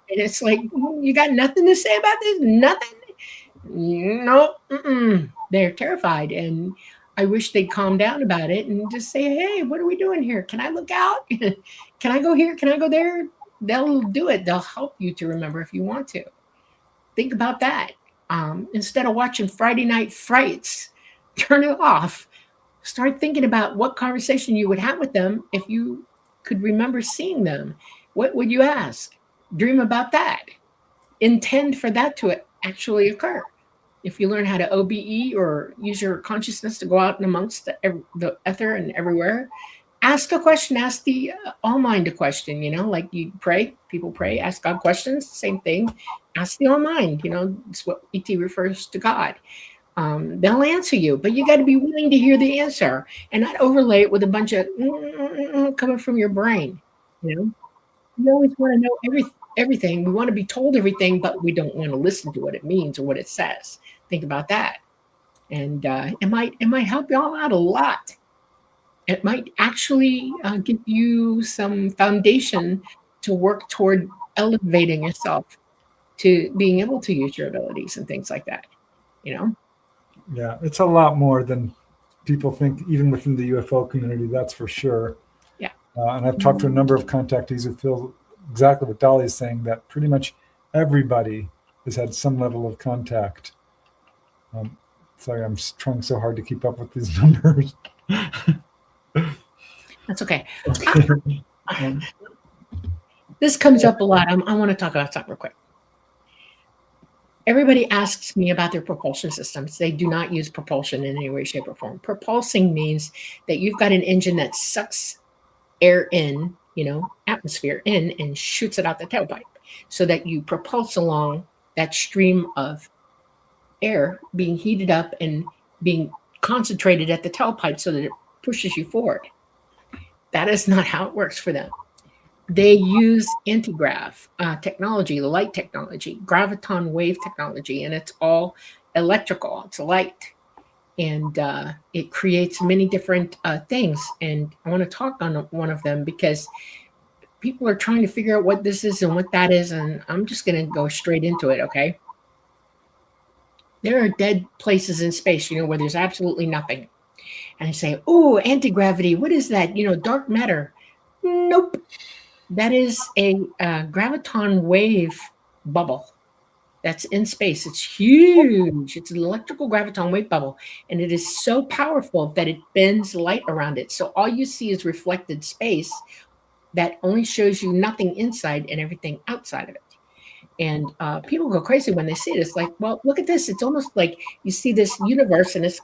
it's like, you got nothing to say about this? Nothing? No, they're terrified. And I wish they'd calm down about it and just say, hey, what are we doing here? Can I look out? Can I go here? Can I go there? They'll do it. They'll help you to remember if you want to. Think about that. Instead of watching Friday Night Frights, turn it off. Start thinking about what conversation you would have with them if you could remember seeing them. What would you ask? Dream about that. Intend for that to actually occur. If you learn how to OBE or use your consciousness to go out and amongst the ether and everywhere, ask a question, ask the all-mind a question, like you pray, people pray, ask God questions, same thing. Ask the all-mind, it's what ET refers to God. They'll answer you, but you got to be willing to hear the answer and not overlay it with a bunch of coming from your brain. You always want to know everything. We want to be told everything, but we don't want to listen to what it means or what it says. Think about that. And it might help y'all out a lot. It might actually give you some foundation to work toward elevating yourself to being able to use your abilities and things like that. Yeah, it's a lot more than people think, even within the UFO community, that's for sure. Yeah. And I've talked to a number of contactees who feel exactly what Dolly is saying, that pretty much everybody has had some level of contact. Sorry, I'm trying so hard to keep up with these numbers. That's okay. This comes up a lot. I want to talk about something real quick. Everybody asks me about their propulsion systems. They do not use propulsion in any way, shape, or form. Propulsing means that you've got an engine that sucks air in, atmosphere in, and shoots it out the tailpipe so that you propulse along that stream of air being heated up and being concentrated at the tailpipe so that it pushes you forward. That is not how it works for them. they use antigrav technology, light technology, graviton wave technology, and it's all electrical. It's light, and it creates many different things. And I want to talk on one of them because people are trying to figure out what this is and what that is, and I'm just going to go straight into it. Okay, there are dead places in space, where there's absolutely nothing, and I say, "Oh, anti-gravity, what is that? Dark matter." Nope. That is a graviton wave bubble that's in space. It's huge. It's an electrical graviton wave bubble, and it is so powerful that it bends light around it. So all you see is reflected space that only shows you nothing inside and everything outside of it. And people go crazy when they see it. It's like, well, look at this. It's almost like you see this universe and it's,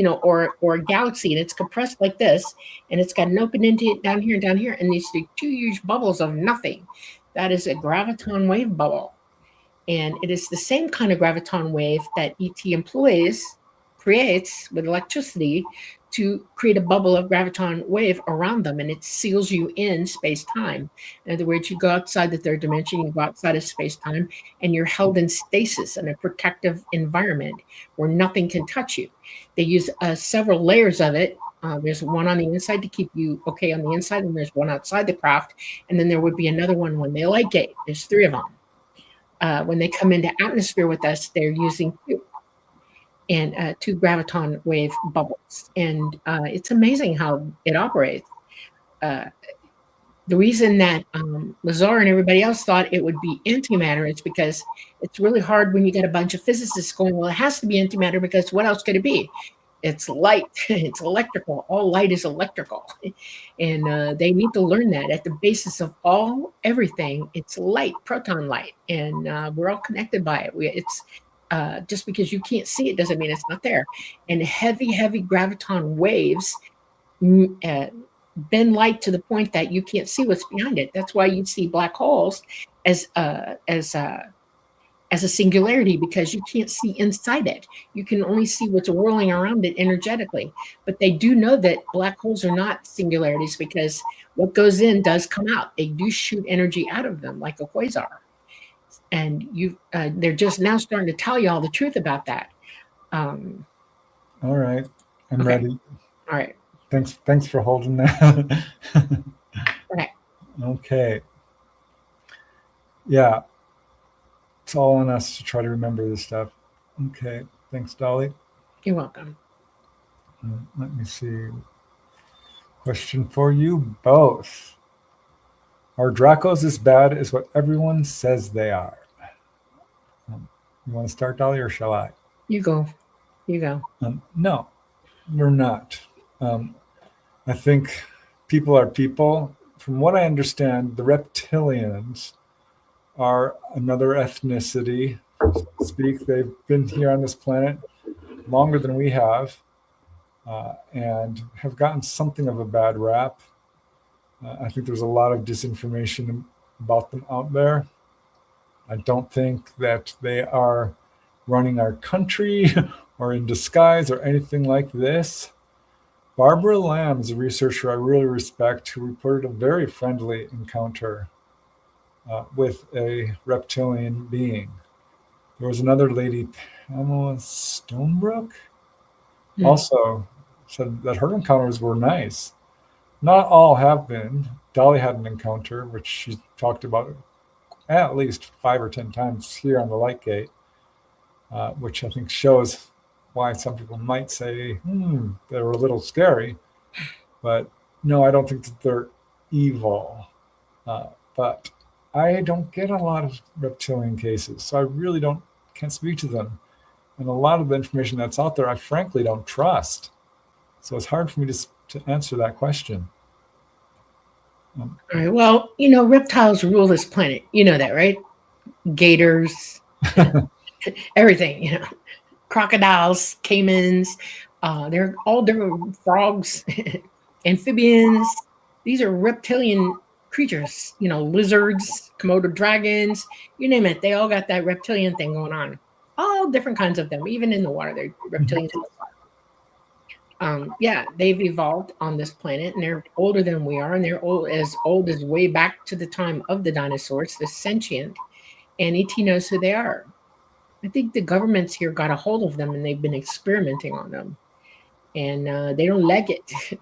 or a galaxy, and it's compressed like this, and it's got an open end down here and down here, and these two huge bubbles of nothing. That is a graviton wave bubble. And it is the same kind of graviton wave that ET creates with electricity to create a bubble of graviton wave around them, and it seals you in space-time. In other words, you go outside the third dimension, you go outside of space-time, and you're held in stasis in a protective environment where nothing can touch you. They use several layers of it. There's one on the inside to keep you okay on the inside, and there's one outside the craft, and then there would be another one when they light gate. There's 3 of them. When they come into atmosphere with us, they're using 2. And 2 graviton wave bubbles. And it's amazing how it operates. The reason that Lazar and everybody else thought it would be antimatter is because it's really hard when you get a bunch of physicists going, well, it has to be antimatter because what else could it be? It's light. It's electrical. All light is electrical. And they need to learn that at the basis of everything, it's light, proton light. And we're all connected by it. It's just because you can't see it doesn't mean it's not there. And heavy graviton waves bend light to the point that you can't see what's behind it. That's why you see black holes as a singularity, because you can't see inside it. You can only see what's whirling around it energetically. But they do know that black holes are not singularities, because what goes in does come out. They do shoot energy out of them like a quasar. And they're just now starting to tell you all the truth about that. All right, I'm okay. ready. All right. Thanks for holding that. Okay. Okay. Yeah, it's all on us to try to remember this stuff. Okay, thanks, Dolly. You're welcome. Let me see. Question for you both. Are Dracos as bad as what everyone says they are? You want to start, Dolly, or shall I? You go. No, we're not. I think people are people. From what I understand, the reptilians are another ethnicity, so to speak. They've been here on this planet longer than we have, and have gotten something of a bad rap. I think there's a lot of disinformation about them out there. I don't think that they are running our country or in disguise or anything like this. Barbara Lamb is a researcher I really respect, who reported a very friendly encounter with a reptilian being. There was another lady, Pamela Stonebrook, also said that her encounters were nice. Not all have been. Dolly had an encounter, which she talked about at least 5 or 10 times here on the Light Gate, which I think shows why some people might say, they were a little scary. But no, I don't think that they're evil. But I don't get a lot of reptilian cases, so I really can't speak to them. And a lot of the information that's out there, I frankly don't trust. So it's hard for me to answer that question. All right. Well, reptiles rule this planet. You know that, right? Gators, everything, crocodiles, caimans, they're all different, frogs, amphibians. These are reptilian creatures, lizards, Komodo dragons, you name it. They all got that reptilian thing going on. All different kinds of them, even in the water, they're reptilians in the Yeah, they've evolved on this planet, and they're older than we are, and they're old as way back to the time of the dinosaurs. They're sentient, and ET knows who they are. I think the governments here got a hold of them, and they've been experimenting on them, and they don't like it.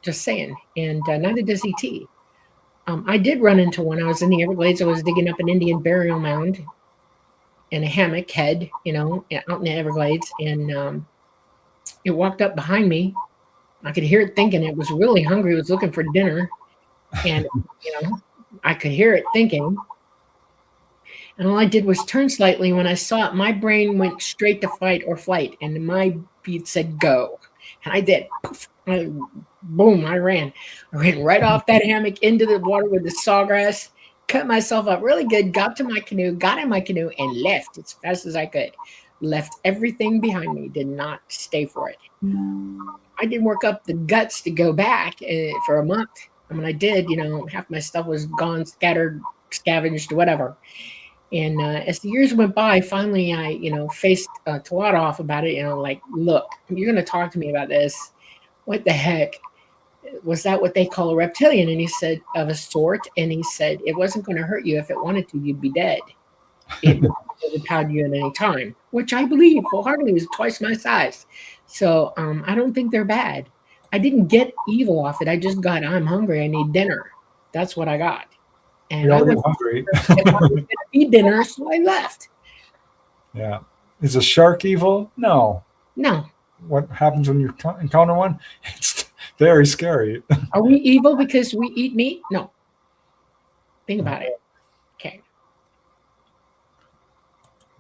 Just saying. And neither does ET. I did run into one. I was in the Everglades. I was digging up an Indian burial mound in a hammock head, out in the Everglades, and it walked up behind me. I could hear it thinking. It was really hungry. It was looking for dinner, and I could hear it thinking. And all I did was turn slightly. When I saw it, my brain went straight to fight or flight, and my beat said go. And I did. Poof, boom, I ran. I ran right off that hammock into the water with the sawgrass, cut myself up really good, got in my canoe, and left as fast as I could. Left everything behind me, did not stay for it. I didn't work up the guts to go back for a month. And when I did, half my stuff was gone, scattered, scavenged, whatever. And as the years went by, finally I, faced Tawad off about it, like, look, you're going to talk to me about this. What the heck? Was that what they call a reptilian? And he said, of a sort. And he said, it wasn't going to hurt you. If it wanted to, you'd be dead. It would pound you at any time, which I believe wholeheartedly. Was twice my size. So I don't think they're bad. I didn't get evil off it. I just got, I'm hungry. I need dinner. That's what I got. And I was hungry. I was going to eat dinner, so I left. Yeah. Is a shark evil? No. No. What happens when you encounter one? It's very scary. Are we evil because we eat meat? No. Think about it. Okay.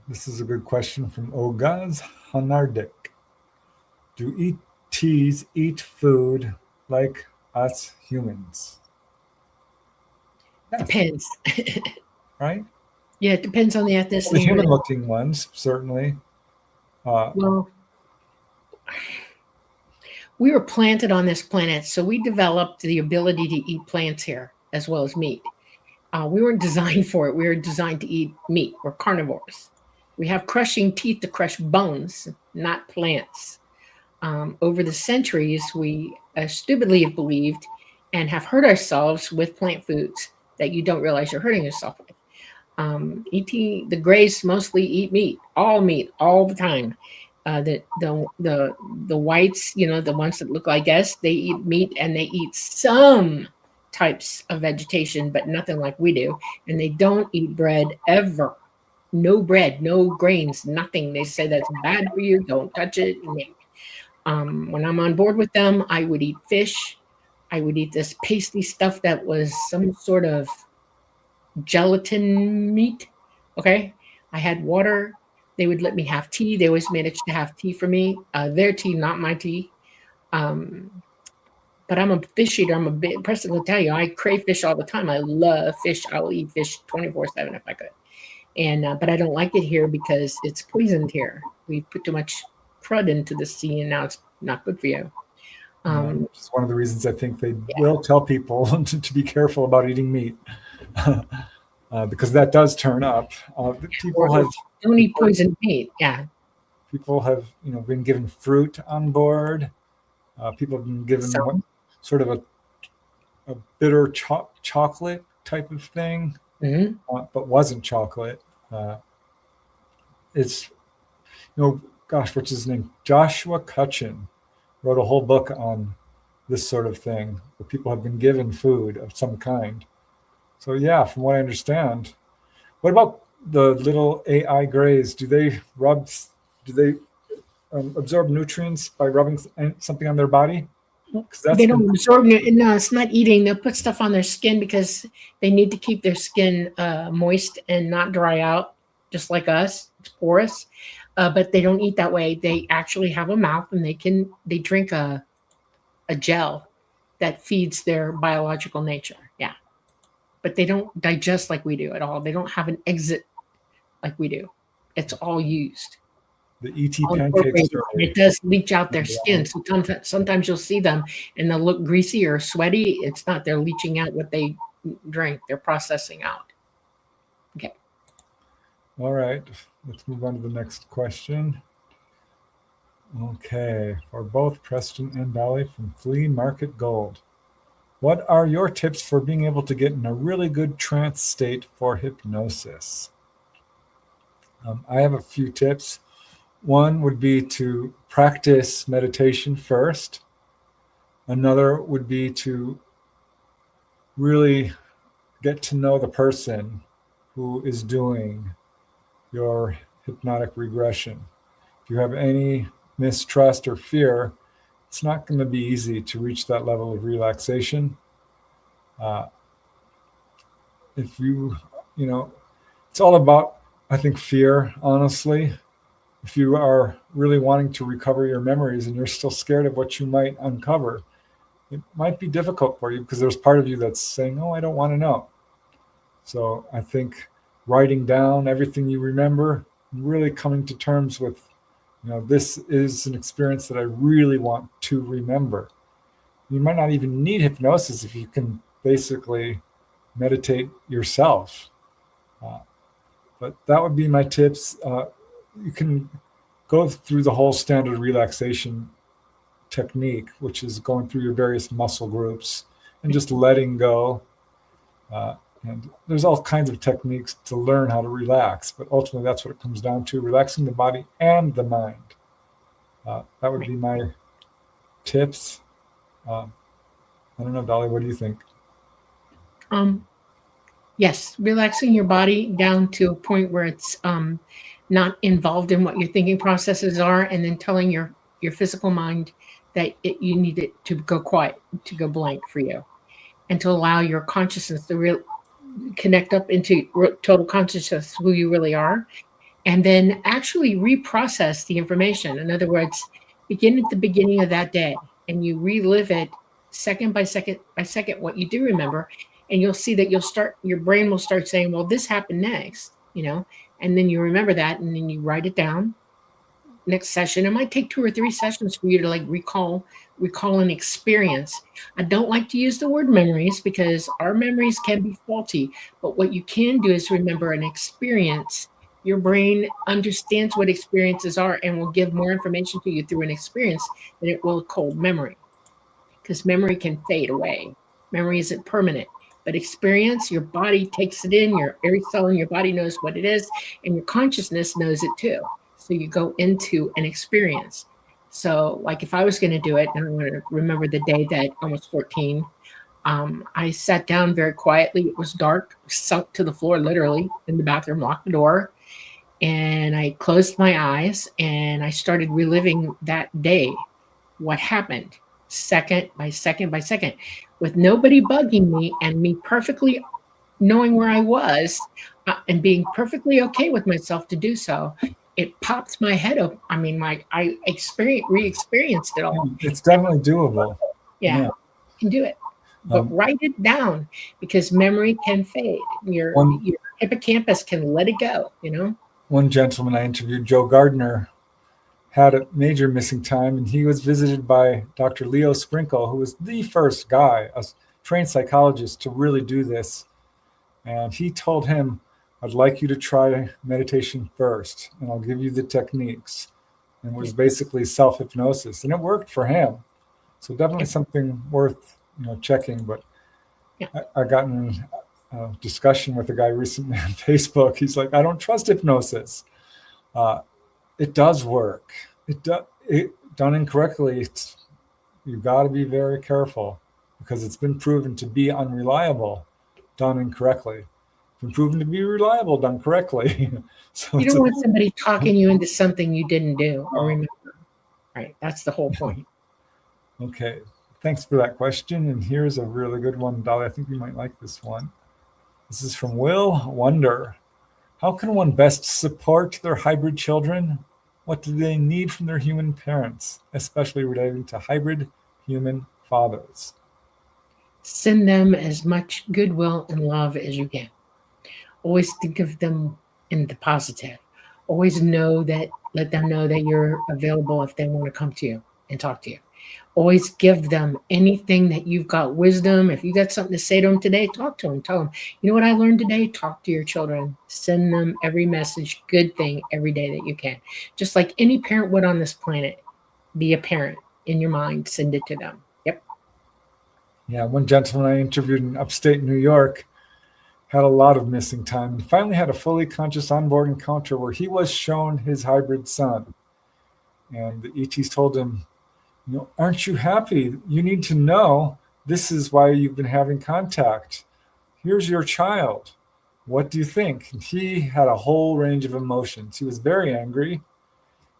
This is a good question from Ogaz Hanardik. Do ETs eat food like us humans? Yes. Depends. Right? Yeah, it depends on the ethnicity. The human-looking ones, certainly. Well, we were planted on this planet, so we developed the ability to eat plants here as well as meat. We weren't designed for it. We were designed to eat meat. We're carnivores. We have crushing teeth to crush bones, not plants. Over the centuries, we stupidly have believed and have hurt ourselves with plant foods that you don't realize you're hurting yourself with. The Greys mostly eat meat all the time. The whites, the ones that look like us, they eat meat and they eat some types of vegetation, but nothing like we do. And they don't eat bread ever. No bread, no grains, nothing. They say that's bad for you. Don't touch it. When I'm on board with them, I would eat fish. I would eat this pasty stuff that was some sort of gelatin meat. Okay. I had water. They would let me have tea. They always managed to have tea for me. Their tea, not my tea. But I'm a fish eater. Preston will tell you, I crave fish all the time. I love fish. I'll eat fish 24/7 if I could. And but I don't like it here because it's poisoned here. We put too much crud into the sea, and now it's not good for you. It's one of the reasons I think they will tell people to be careful about eating meat, because that does turn up. Don't eat poisoned meat. Yeah. People have been given fruit on board. People have been given sort of a bitter chocolate type of thing, but wasn't chocolate. It's what's his name? Joshua Cutchin wrote a whole book on this sort of thing, where people have been given food of some kind. So yeah, from what I understand. What about the little AI grays? Do they absorb nutrients by rubbing something on their body? They don't absorb it. No, it's not eating. They'll put stuff on their skin because they need to keep their skin moist and not dry out, just like us. It's porous. But they don't eat that way. They actually have a mouth, and they drink a gel that feeds their biological nature. Yeah. But they don't digest like we do at all. They don't have an exit like we do. It's all used. The ET pancakes. It does leach out their skin. So sometimes you'll see them and they'll look greasy or sweaty. It's not. They're leaching out what they drink. They're processing out. Okay. All right. Let's move on to the next question. Okay, for both Preston and Dolly from Flea Market Gold. What are your tips for being able to get in a really good trance state for hypnosis? I have a few tips. One would be to practice meditation first. Another would be to really get to know the person who is doing your hypnotic regression. If you have any mistrust or fear, it's not going to be easy to reach that level of relaxation. If it's all about, I think, fear, honestly. If you are really wanting to recover your memories and you're still scared of what you might uncover, it might be difficult for you because there's part of you that's saying, oh, I don't want to know. So I think writing down everything you remember, really coming to terms with, this is an experience that I really want to remember. You might not even need hypnosis if you can basically meditate yourself. But that would be my tips. You can go through the whole standard relaxation technique, which is going through your various muscle groups and just letting go. And there's all kinds of techniques to learn how to relax, but ultimately that's what it comes down to, relaxing the body and the mind. That would be my tips. I don't know, Dolly, what do you think? Yes, relaxing your body down to a point where it's not involved in what your thinking processes are, and then telling your physical mind that you need it to go quiet, to go blank for you, and to allow your consciousness to connect up into total consciousness, who you really are, and then actually reprocess the information. In other words, begin at the beginning of that day and you relive it second by second by second, what you do remember. And you'll see that your brain will start saying, well, this happened next, and then you remember that and then you write it down. Next session, it might take 2 or 3 sessions for you to recall an experience. I don't like to use the word memories because our memories can be faulty, but what you can do is remember an experience. Your brain understands what experiences are and will give more information to you through an experience than it will a cold memory, because memory can fade away. Memory isn't permanent. But experience, your body takes it in, every cell in your body knows what it is, and your consciousness knows it too. So you go into an experience. So like if I was going to do it, and I'm going to remember the day that I was 14, I sat down very quietly. It was dark, sunk to the floor, literally, in the bathroom, locked the door. And I closed my eyes and I started reliving that day, what happened, second by second by second, with nobody bugging me and me perfectly knowing where I was and being perfectly okay with myself to do so. It pops my head up. I mean, I re-experienced it all. It's definitely doable. Yeah. You can do it. But write it down, because memory can fade. Your hippocampus can let it go, One gentleman I interviewed, Joe Gardner, had a major missing time, and he was visited by Dr. Leo Sprinkle, who was the first guy, a trained psychologist, to really do this. And he told him, I'd like you to try meditation first, and I'll give you the techniques. And it was basically self-hypnosis, and it worked for him. So definitely something worth checking. But I got in a discussion with a guy recently on Facebook. He's like, I don't trust hypnosis. It does work. It done incorrectly, you've got to be very careful, because it's been proven to be unreliable done incorrectly. It's been proven to be reliable done correctly. So you don't want somebody talking you into something you didn't do or remember. Right. That's the whole point. Okay. Thanks for that question. And here's a really good one, Dolly. I think you might like this one. This is from Will Wonder. How can one best support their hybrid children? What do they need from their human parents, especially relating to hybrid human fathers? Send them as much goodwill and love as you can. Always think of them in the positive. Always let them know that you're available if they want to come to you and talk to you. Always give them anything that you've got, wisdom. If you got something to say to them today, talk to them. Tell them, you know what I learned today? Talk to your children. Send them every message, good thing every day that you can. Just like any parent would on this planet. be a parent in your mind, send it to them. Yep. Yeah, one gentleman I interviewed in upstate New York had a lot of missing time and finally had a fully conscious onboard encounter where he was shown his hybrid son. And the ETs told him, aren't you happy? You need to know this is why you've been having contact. Here's your child. What do you think? And he had a whole range of emotions. He was very angry.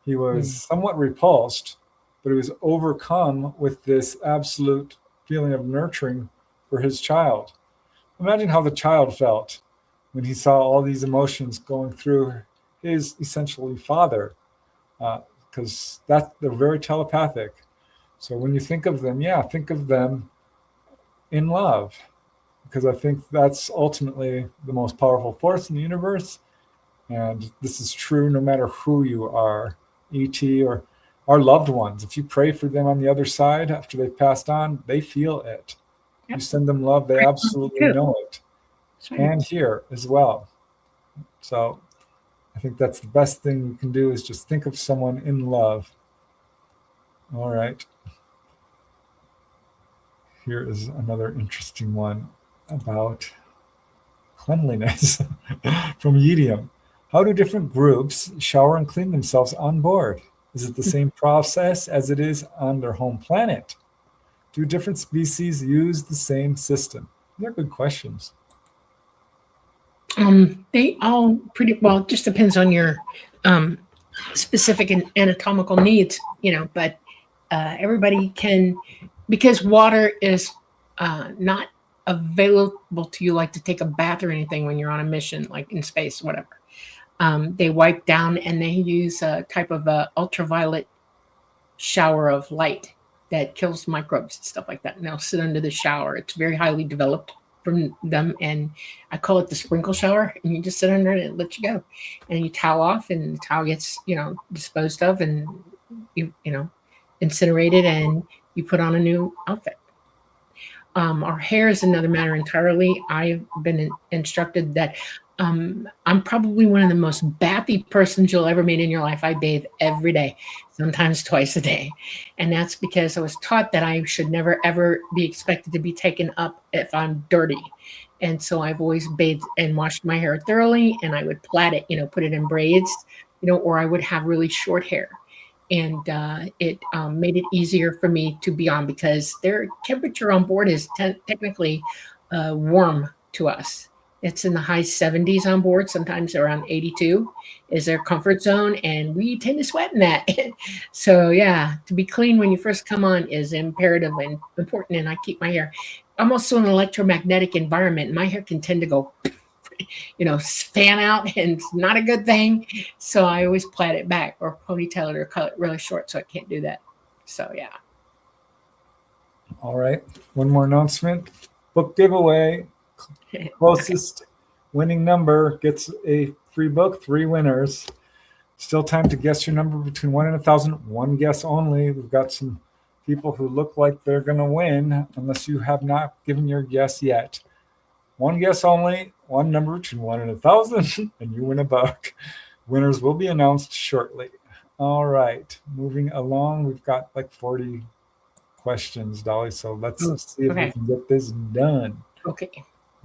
He was somewhat repulsed, but he was overcome with this absolute feeling of nurturing for his child. Imagine how the child felt when he saw all these emotions going through his essentially father, because they're very telepathic. So when you think of them, think of them in love, because I think that's ultimately the most powerful force in the universe. And this is true no matter who you are, ET or our loved ones. If you pray for them on the other side after they've passed on, they feel it. Yep. You send them love, they absolutely know it. And here as well. So I think that's the best thing you can do is just think of someone in love. All right. Here is another interesting one about cleanliness from Yedium. How do different groups shower and clean themselves on board? Is it the same process as it is on their home planet? Do different species use the same system? They're good questions. They all pretty well, just depends on your specific and anatomical needs, but everybody can, because water is not available to you like to take a bath or anything when you're on a mission, like in space, whatever. They wipe down and they use a type of ultraviolet shower of light that kills microbes and stuff like that. And they'll sit under the shower. It's very highly developed from them. And I call it the sprinkle shower. And you just sit under it and it lets you go. And you towel off and the towel gets, disposed of and, incinerated and you put on a new outfit. Our hair is another matter entirely. I've been instructed that I'm probably one of the most bathy persons you'll ever meet in your life. I bathe every day, sometimes twice a day. And that's because I was taught that I should never, ever be expected to be taken up if I'm dirty. And so I've always bathed and washed my hair thoroughly, and I would plait it, put it in braids, or I would have really short hair. And it made it easier for me to be on because their temperature on board is technically warm to us. It's in the high 70s on board, sometimes around 82 is their comfort zone, and we tend to sweat in that. So yeah, to be clean when you first come on is imperative and important, and I keep my hair. I'm also in an electromagnetic environment, and my hair can tend to go, fan out, and it's not a good thing. So I always plait it back or ponytail it or cut it really short so I can't do that. So yeah. All right. One more announcement. Book giveaway. Closest winning number gets a free book, 3 winners. Still time to guess your number between 1 and 1,000. One guess only. We've got some people who look like they're going to win unless you have not given your guess yet. One guess only, one number between 1 and 1,000, and you win a book. Winners will be announced shortly. All right. Moving along, we've got like 40 questions, Dolly, so let's see if we can get this done. Okay.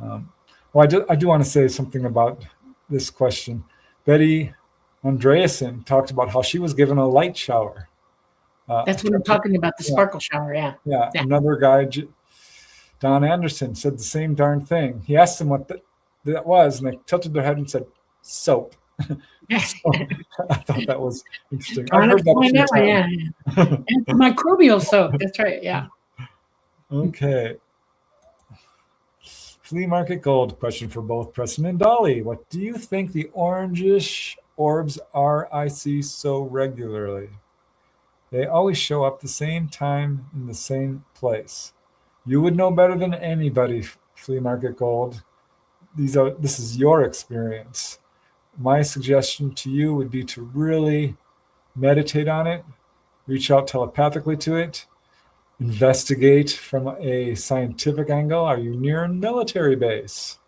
I do want to say something about this question. Betty Andreasen talked about how she was given a light shower. That's what I'm talking about, the sparkle shower, yeah. Another guy, Don Anderson, said the same darn thing. He asked them what that was, and they tilted their head and said, soap. So, I thought that was interesting. I heard that and microbial soap, that's right, yeah. Okay. Flea Market Gold question for both Preston and Dolly. What do you think the orangish orbs are I see so regularly? They always show up the same time in the same place. You would know better than anybody, Flea Market Gold. This is your experience. My suggestion to you would be to really meditate on it, reach out telepathically to it, investigate from a scientific angle. Are you near a military base?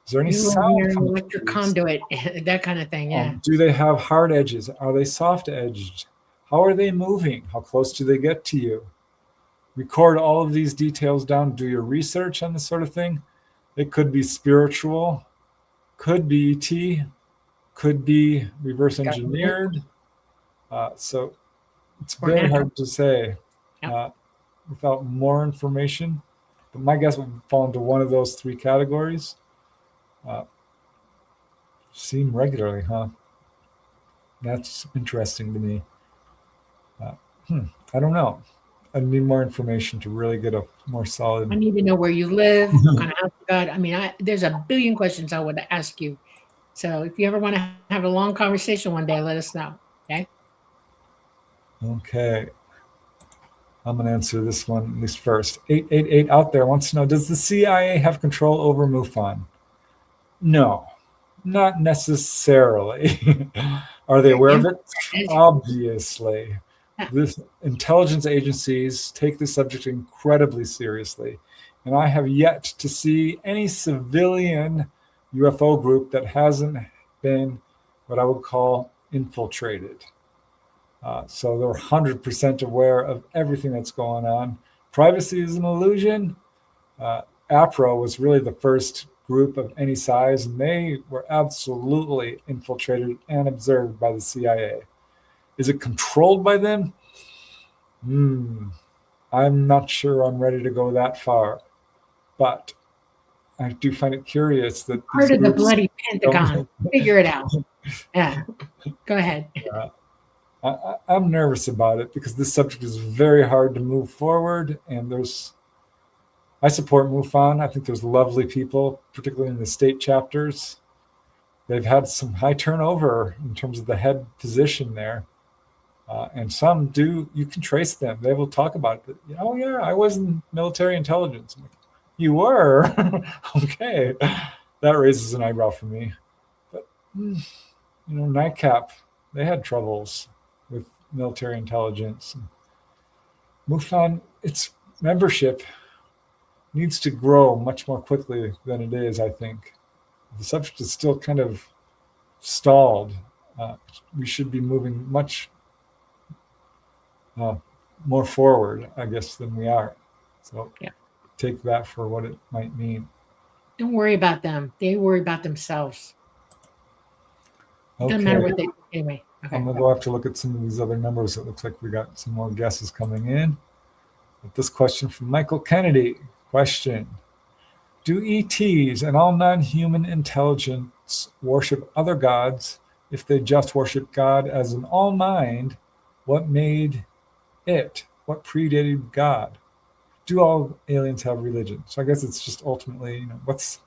Is there any sound near an electric conduit, that kind of thing, yeah. Do they have hard edges? Are they soft edged? How are they moving? How close do they get to you? Record all of these details down. Do your research on this sort of thing. It could be spiritual, could be ET, could be reverse engineered. So it's very hard to say without more information. But my guess would fall into one of those three categories. Seen regularly, huh? That's interesting to me. I don't know. I need more information to really get a more solid. I need to know where you live, what kind of house you got. I mean, there's a billion questions I would ask you. So if you ever want to have a long conversation one day, let us know. Okay. Okay. I'm going to answer this one at least first. 888 out there wants to know, does the CIA have control over MUFON? No, not necessarily. Are they aware of it? Obviously. This intelligence agencies take the subject incredibly seriously. And I have yet to see any civilian UFO group that hasn't been what I would call infiltrated. So they're 100% aware of everything that's going on. Privacy is an illusion. APRO was really the first group of any size, and they were absolutely infiltrated and observed by the CIA. Is it controlled by them? I'm not sure I'm ready to go that far. But I do find it curious that part of the bloody Pentagon. Figure it out. Yeah. Go ahead. I'm nervous about it because this subject is very hard to move forward. And I support MUFON. I think there's lovely people, particularly in the state chapters. They've had some high turnover in terms of the head position there. And some you can trace them. They will talk about it. Oh, yeah, I was in military intelligence. I'm like, you were? Okay. That raises an eyebrow for me. But, NICAP, they had troubles with military intelligence. MUFON, its membership needs to grow much more quickly than it is, I think. The subject is still kind of stalled. We should be moving much more forward, I guess, than we are. So take that for what it might mean. Don't worry about them. They worry about themselves. Okay. Doesn't matter what they do anyway. Okay. I'm going to go have to look at some of these other numbers. It looks like we got some more guesses coming in. But this question from Michael Kennedy. Question: do ETs and all non-human intelligence worship other gods? If they just worship God as an all-mind, what made it? What predated God? Do all aliens have religion? So I guess it's just ultimately, it's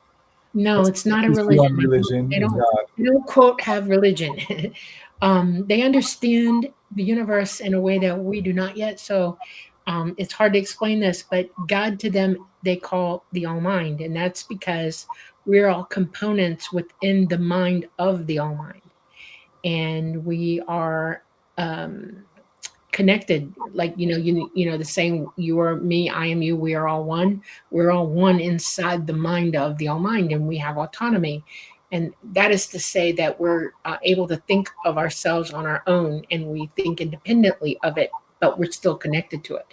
not a religion. They don't quote have religion. They understand the universe in a way that we do not yet. So it's hard to explain this, but God to them, they call the all mind. And that's because we're all components within the mind of the all mind. And we are connected, like the saying, you are me, I am you, we are all one. We're all one inside the mind of the all mind, and we have autonomy. And that is to say that we're able to think of ourselves on our own, and we think independently of it, but we're still connected to it.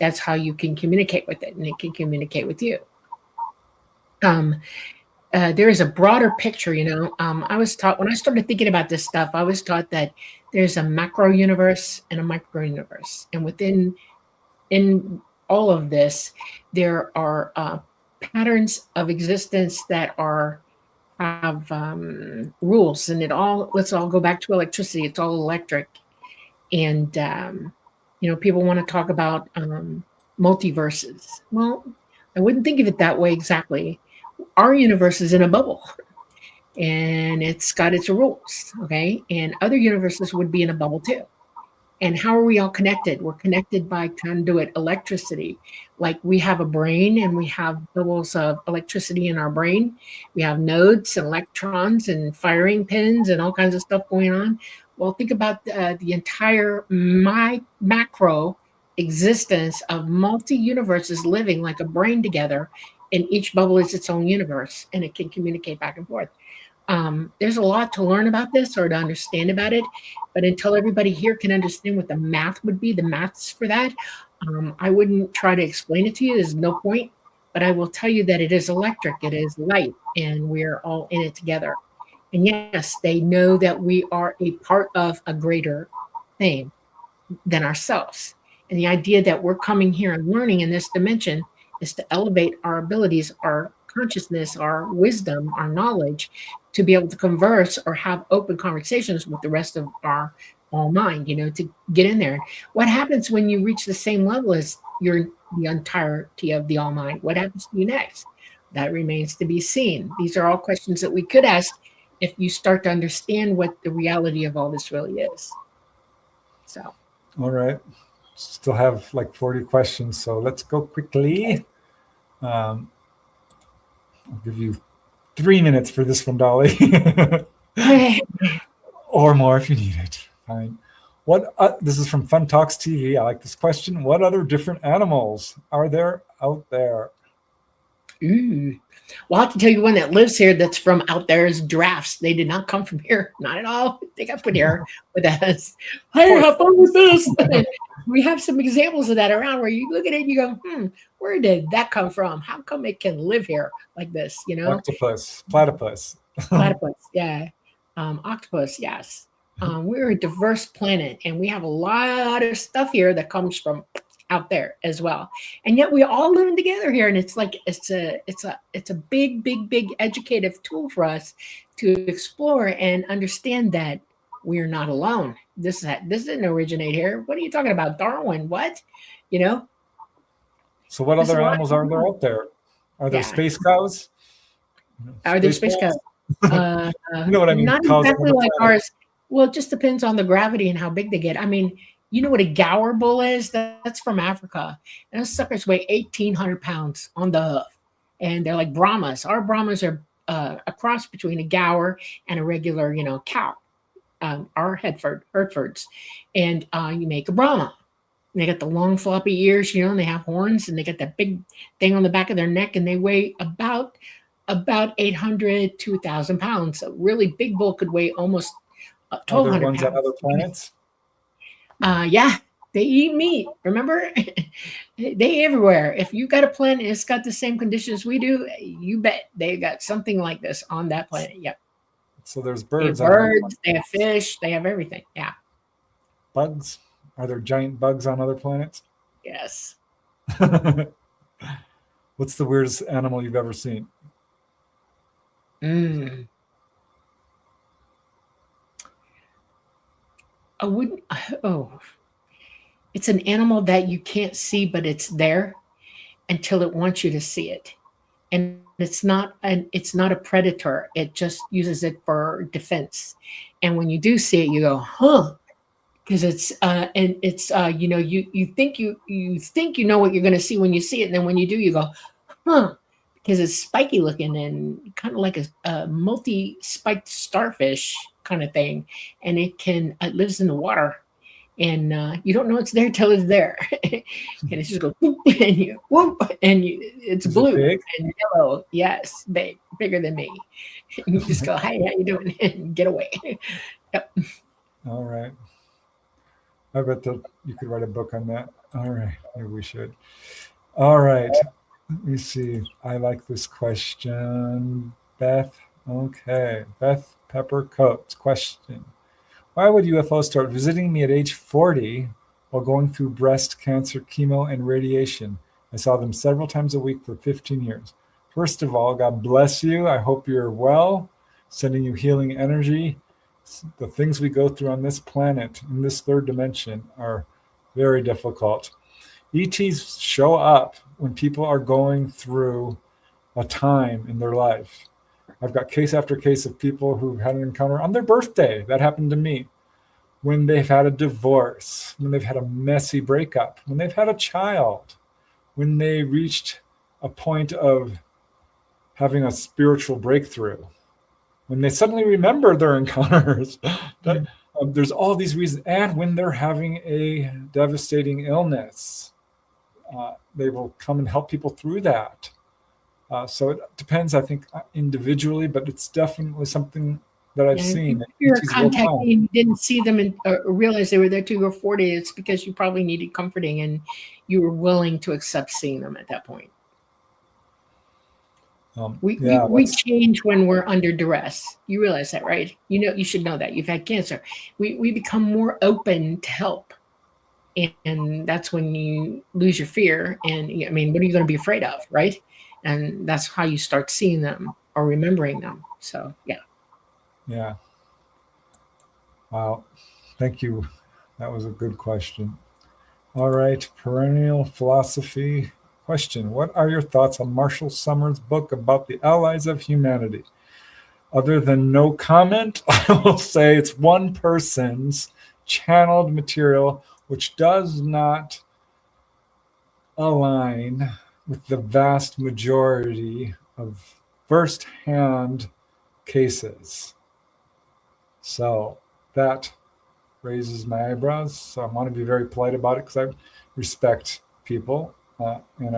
That's how you can communicate with it, and it can communicate with you. There is a broader picture, I was taught, when I started thinking about this stuff, I was taught that there's a macro universe and a micro universe. And in all of this, there are patterns of existence that have rules, and let's all go back to electricity. It's all electric. And, people want to talk about multiverses. Well, I wouldn't think of it that way exactly. Our universe is in a bubble, and it's got its rules, okay? And other universes would be in a bubble too. And how are we all connected? We're connected by conduit electricity. Like we have a brain, and we have bubbles of electricity in our brain. We have nodes and electrons and firing pins and all kinds of stuff going on. Well, think about the entire macro existence of multi-universes living like a brain together, and each bubble is its own universe, and it can communicate back and forth. There's a lot to learn about this or to understand about it, but until everybody here can understand what the math would be, the maths for that, I wouldn't try to explain it to you. There's no point, but I will tell you that it is electric, it is light, and we're all in it together. And yes, they know that we are a part of a greater thing than ourselves. And the idea that we're coming here and learning in this dimension is to elevate our abilities, our consciousness, our wisdom, our knowledge, to be able to converse or have open conversations with the rest of our all mind, to get in there. What happens when you reach the same level as the entirety of the all mind? What happens to you next? That remains to be seen. These are all questions that we could ask if you start to understand what the reality of all this really is. So. All right. Still have like 40 questions, so let's go quickly. I'll give you 3 minutes for this one, Dolly. Or more if you need it. Fine. This is from Fun Talks TV. I like this question. What other different animals are there out there? Ooh. Well, I have to tell you one that lives here that's from out there is giraffes. They did not come from here. Not at all. They got put here with us. Hey, have fun with this. We have some examples of that around where you look at it and you go, where did that come from? How come it can live here like this? Octopus, platypus. Platypus, yeah. Octopus, yes. We're a diverse planet, and we have a lot of stuff here that comes from out there as well, and yet we all living together here, and it's like it's a big educative tool for us to explore and understand that we're not alone. This didn't originate here. What are you talking about, Darwin? What? So what other animals are there out there? Are there space cows? Are there space cows? You know what I mean? Not exactly like ours. Well, it just depends on the gravity and how big they get. I mean, you know what a gaur bull is? That's from Africa. And those suckers weigh 1,800 pounds on the hoof. And they're like Brahmas. Our Brahmas are a cross between a gaur and a regular, cow. Our Herefords. And you make a Brahma. And they got the long floppy ears, and they have horns, and they got that big thing on the back of their neck, and they weigh about 800 to 1,000 pounds. A really big bull could weigh almost 1,200 ones pounds. On other planets? Yeah, they eat meat. Remember, they everywhere. If you got a planet, it's got the same conditions we do. You bet they got something like this on that planet. Yep. So there's birds. They have birds. They have fish. They have everything. Yeah. Bugs. Are there giant bugs on other planets? Yes. What's the weirdest animal you've ever seen? It's an animal that you can't see, but it's there until it wants you to see it. And it's not a predator. It just uses it for defense. And when you do see it, you go, huh? Because it's you think you know what you're going to see when you see it, and then when you do, you go, huh? Because it's spiky looking and kind of like a multi-spiked starfish kind of thing, and it lives in the water, and you don't know it's there till it's there, and it just goes whoop, and you whoop, and it's blue and yellow. Yes, bigger than me. And you just go, "Hey, how you doing?" and get away. Yep. All right. I bet you could write a book on that. All right, maybe we should. All right. Let me see. I like this question. Beth. Okay. Beth Pepper Coates. Question. Why would UFOs start visiting me at age 40 while going through breast cancer, chemo, and radiation? I saw them several times a week for 15 years. First of all, God bless you. I hope you're well. Sending you healing energy. The things we go through on this planet, in this third dimension, are very difficult. ETs show up when people are going through a time in their life. I've got case after case of people who've had an encounter on their birthday. That happened to me. When they've had a divorce, when they've had a messy breakup, when they've had a child, when they reached a point of having a spiritual breakthrough, when they suddenly remember their encounters. There's all these reasons. And when they're having a devastating illness, they will come and help people through that. So it depends, I think, individually, but it's definitely something that I've seen. If you're a ETs will come. contactee and you didn't see them and realize they were there 2 or 4 days, it's because you probably needed comforting and you were willing to accept seeing them at that point. We change when we're under duress. You realize that, right? You know, you should know that. You've had cancer. We become more open to help. And that's when you lose your fear. And I mean, what are you going to be afraid of, right? And that's how you start seeing them or remembering them. So, yeah. Yeah. Wow. Thank you. That was a good question. All right. Perennial philosophy question. What are your thoughts on Marshall Summers' book about the allies of humanity? Other than no comment, I will say it's one person's channeled material which does not align with the vast majority of first-hand cases. So that raises my eyebrows. So I want to be very polite about it because I respect people, and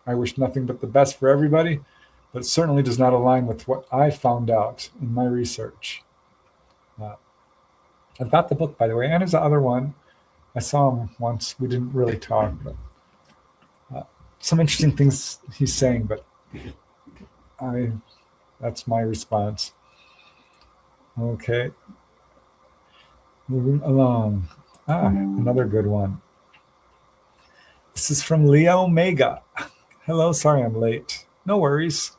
I wish nothing but the best for everybody, but it certainly does not align with what I found out in my research. I've got the book, by the way, and there's the other one. I saw him once. We didn't really talk, but some interesting things he's saying, but that's my response. Okay. Moving along. Another good one. This is from Leo Mega. Hello, sorry I'm late. No worries.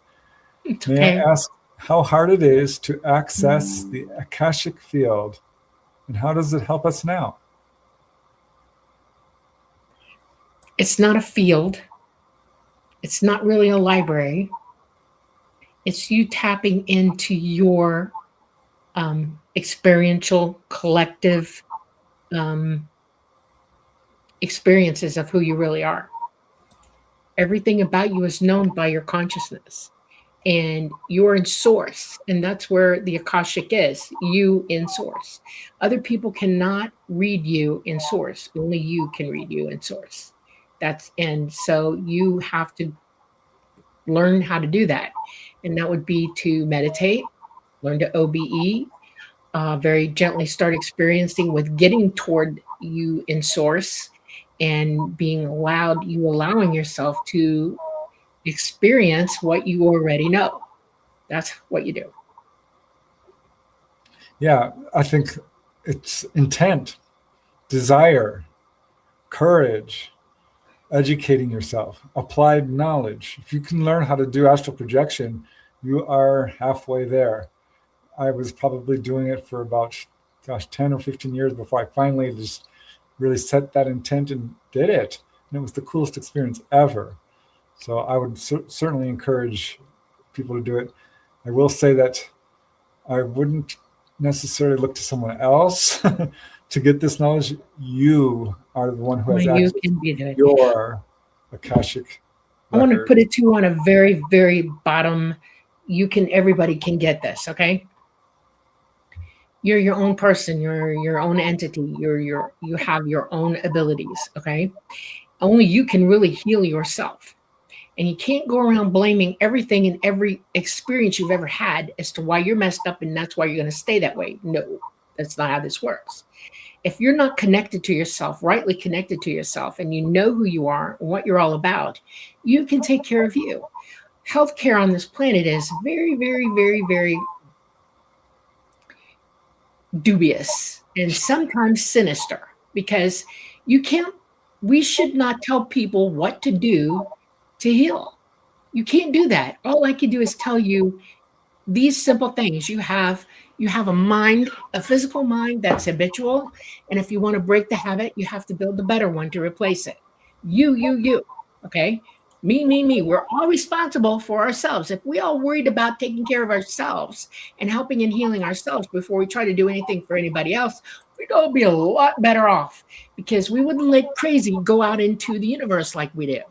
It's May okay. I ask how hard it is to access the Akashic field, and how does it help us now? It's not a field. It's not really a library. It's you tapping into your experiential, collective experiences of who you really are. Everything about you is known by your consciousness, and you're in source, and that's where the Akashic is, you in source. Other people cannot read you in source. Only you can read you in source. And so you have to learn how to do that. And that would be to meditate, learn to OBE, very gently start experiencing with getting toward you in source and allowing yourself to experience what you already know. That's what you do. Yeah, I think it's intent, desire, courage, educating yourself, applied knowledge. If you can learn how to do astral projection, you are halfway there. I was probably doing it for about, 10 or 15 years before I finally just really set that intent and did it. And it was the coolest experience ever. So I would certainly encourage people to do it. I will say that I wouldn't necessarily look to someone else to get this knowledge. You are the one who has access to your Akashic record. I want to put it to you on a very, very bottom. Everybody can get this, okay? You're your own person. You're your own entity. You have your own abilities, okay? Only you can really heal yourself. And you can't go around blaming everything and every experience you've ever had as to why you're messed up and that's why you're going to stay that way. No, that's not how this works. If you're not connected to yourself, rightly connected to yourself, and you know who you are, what you're all about, you can take care of you. Healthcare on this planet is very, very, very, very dubious and sometimes sinister because we should not tell people what to do to heal. You can't do that. All I can do is tell you these simple things. You have a mind, a physical mind that's habitual. And if you want to break the habit, you have to build a better one to replace it. You. Okay? Me. We're all responsible for ourselves. If we all worried about taking care of ourselves and helping and healing ourselves before we try to do anything for anybody else, we'd all be a lot better off because we wouldn't let crazy go out into the universe like we do.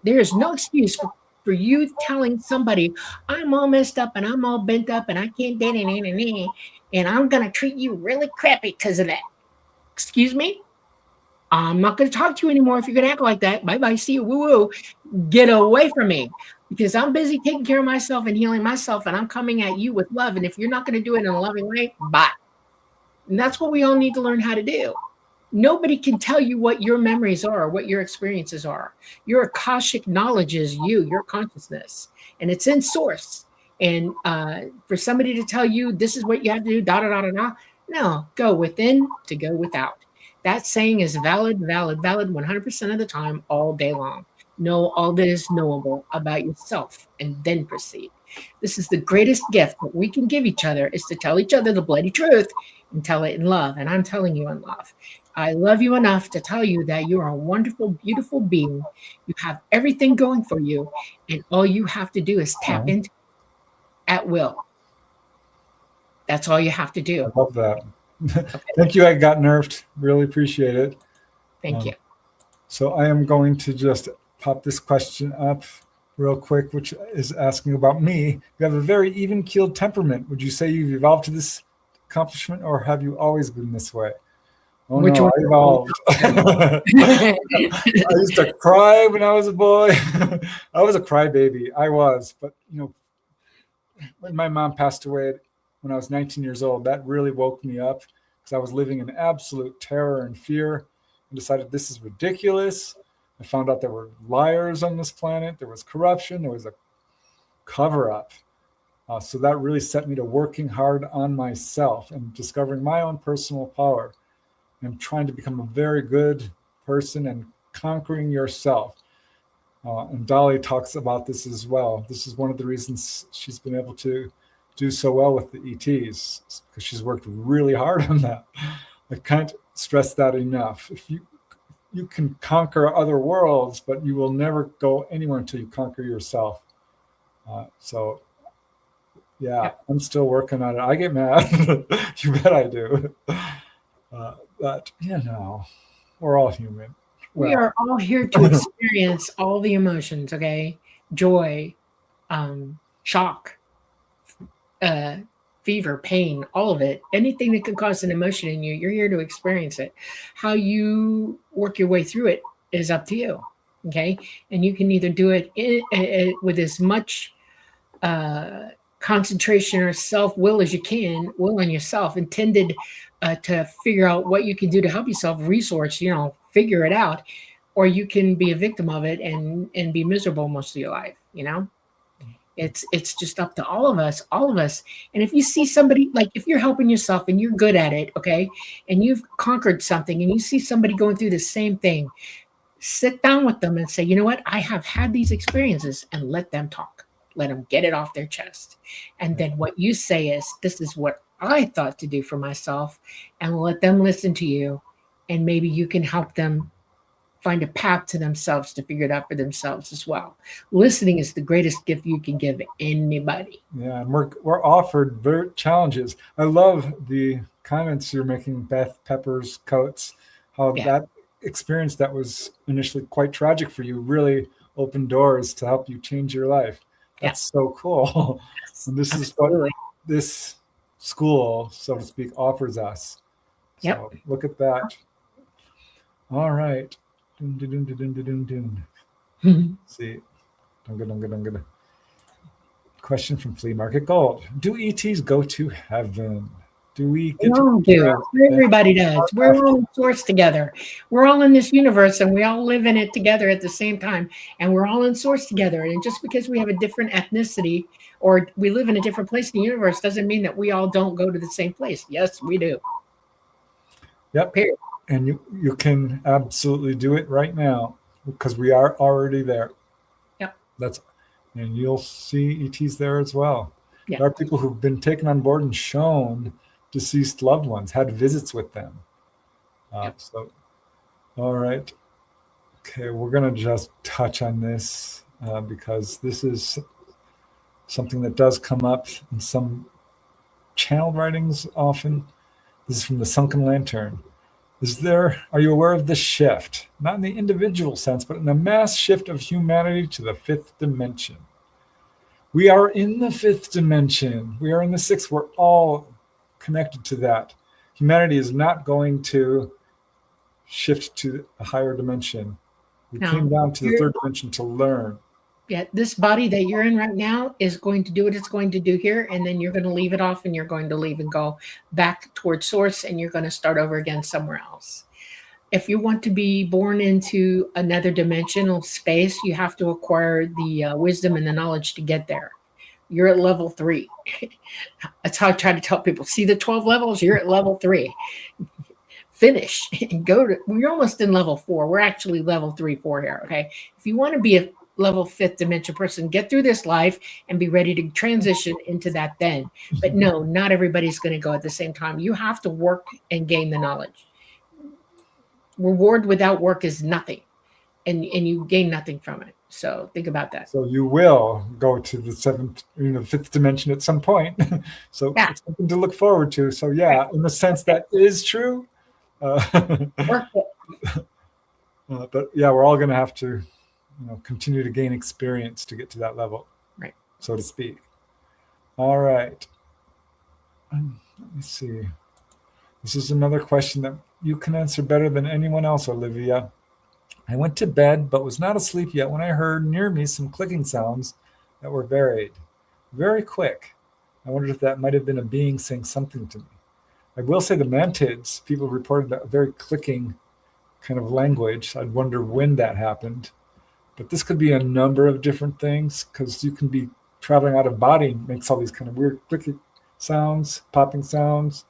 There is no excuse for you telling somebody, I'm all messed up and I'm all bent up and I can't do it, and I'm going to treat you really crappy because of that. Excuse me? I'm not going to talk to you anymore if you're going to act like that. Bye-bye. See you. Woo-woo. Get away from me. because I'm busy taking care of myself and healing myself, and I'm coming at you with love. And if you're not going to do it in a loving way, bye. And that's what we all need to learn how to do. Nobody can tell you what your memories are, what your experiences are. Your Akashic knowledge is you, your consciousness, and it's in source. And for somebody to tell you this is what you have to do, da da da da da, no, go within to go without. That saying is valid 100% of the time, all day long. Know all that is knowable about yourself and then proceed. This is the greatest gift that we can give each other, is to tell each other the bloody truth and tell it in love. And I'm telling you in love. I love you enough to tell you that you are a wonderful, beautiful being. You have everything going for you. And all you have to do is tap into at will. That's all you have to do. I love that. Okay. Thank you. I got nerfed. Really appreciate it. Thank you. So I am going to just pop this question up real quick, which is asking about me. You have a very even-keeled temperament. Would you say you've evolved to this accomplishment, or have you always been this way? Oh, which no, I evolved. I used to cry when I was a boy. I was a crybaby. I was. But, when my mom passed away when I was 19 years old, that really woke me up, because I was living in absolute terror and fear, and decided this is ridiculous. I found out there were liars on this planet. There was corruption. There was a cover-up. So that really set me to working hard on myself and discovering my own personal power and trying to become a very good person and conquering yourself. And Dolly talks about this as well. This is one of the reasons she's been able to do so well with the ETs, because she's worked really hard on that. I can't stress that enough. If you can conquer other worlds, but you will never go anywhere until you conquer yourself. So I'm still working on it. I get mad. You bet I do. But, we're all human. We are all here to experience all the emotions, okay? Joy, shock, fever, pain, all of it. Anything that can cause an emotion in you, you're here to experience it. How you work your way through it is up to you, okay? And you can either do it with as much concentration or self-will as you can, will on yourself, intended to figure out what you can do to help yourself, resource, figure it out, or you can be a victim of it and be miserable most of your life. It's just up to all of us. And if you see somebody, like if you're helping yourself and you're good at it, okay, and you've conquered something, and you see somebody going through the same thing, sit down with them and say, you know what, I have had these experiences, and let them talk. Let them get it off their chest. And then what you say is, this is what I thought to do for myself, and let them listen to you. And maybe you can help them find a path to themselves to figure it out for themselves as well. Listening is the greatest gift you can give anybody. Yeah, and we're offered challenges. I love the comments you're making, Beth Pepper's Coates, how that experience that was initially quite tragic for you really opened doors to help you change your life. That's so cool. Yes, and this is what this school, so to speak, offers us. So look at that. All right. See. Question from Flea Market Gold. Do ETs go to heaven? Do we get to Everybody does. We're all in source together. We're all in this universe, and we all live in it together at the same time. And we're all in source together. And just because we have a different ethnicity or we live in a different place in the universe doesn't mean that we all don't go to the same place. Yes, we do. Yep. Period. And you can absolutely do it right now, because we are already there. Yep. And you'll see ETs there as well. Yep. There are people who've been taken on board and shown deceased loved ones, had visits with them. So, all right. Okay, we're going to just touch on this because this is something that does come up in some channeled writings often. This is from the Sunken Lantern. Are you aware of this shift? Not in the individual sense, but in the mass shift of humanity to the fifth dimension. We are in the fifth dimension. We are in the sixth. We're all connected to that. Humanity is not going to shift to a higher dimension. We came down to the third dimension to learn. Yeah, this body that you're in right now is going to do what it's going to do here, and then you're going to leave it off, and you're going to leave and go back towards source, and you're going to start over again somewhere else. If you want to be born into another dimensional space, you have to acquire the wisdom and the knowledge to get there. You're at level 3. That's how I try to tell people. See the 12 levels? You're at level 3. Finish and go to. We're almost in level 4. We're actually level 3, 4 here. Okay. If you want to be a level 5th dimension person, get through this life and be ready to transition into that then. But no, not everybody's going to go at the same time. You have to work and gain the knowledge. Reward without work is nothing, and you gain nothing from it. So think about that. So you will go to the 5th dimension at some point. So Yeah. it's something to look forward to. So yeah, in the sense that is true. Work it. But yeah, we're all going to have to, continue to gain experience to get to that level, Right? So to speak. All right. Let me see. This is another question that you can answer better than anyone else, Olivia. I went to bed but was not asleep yet when I heard near me some clicking sounds that were very quick. I wondered if that might have been a being saying something to me. I will say the mantids, people reported a very clicking kind of language. I'd wonder when that happened. But this could be a number of different things, because you can be traveling out of body, makes all these kind of weird clicking sounds, popping sounds.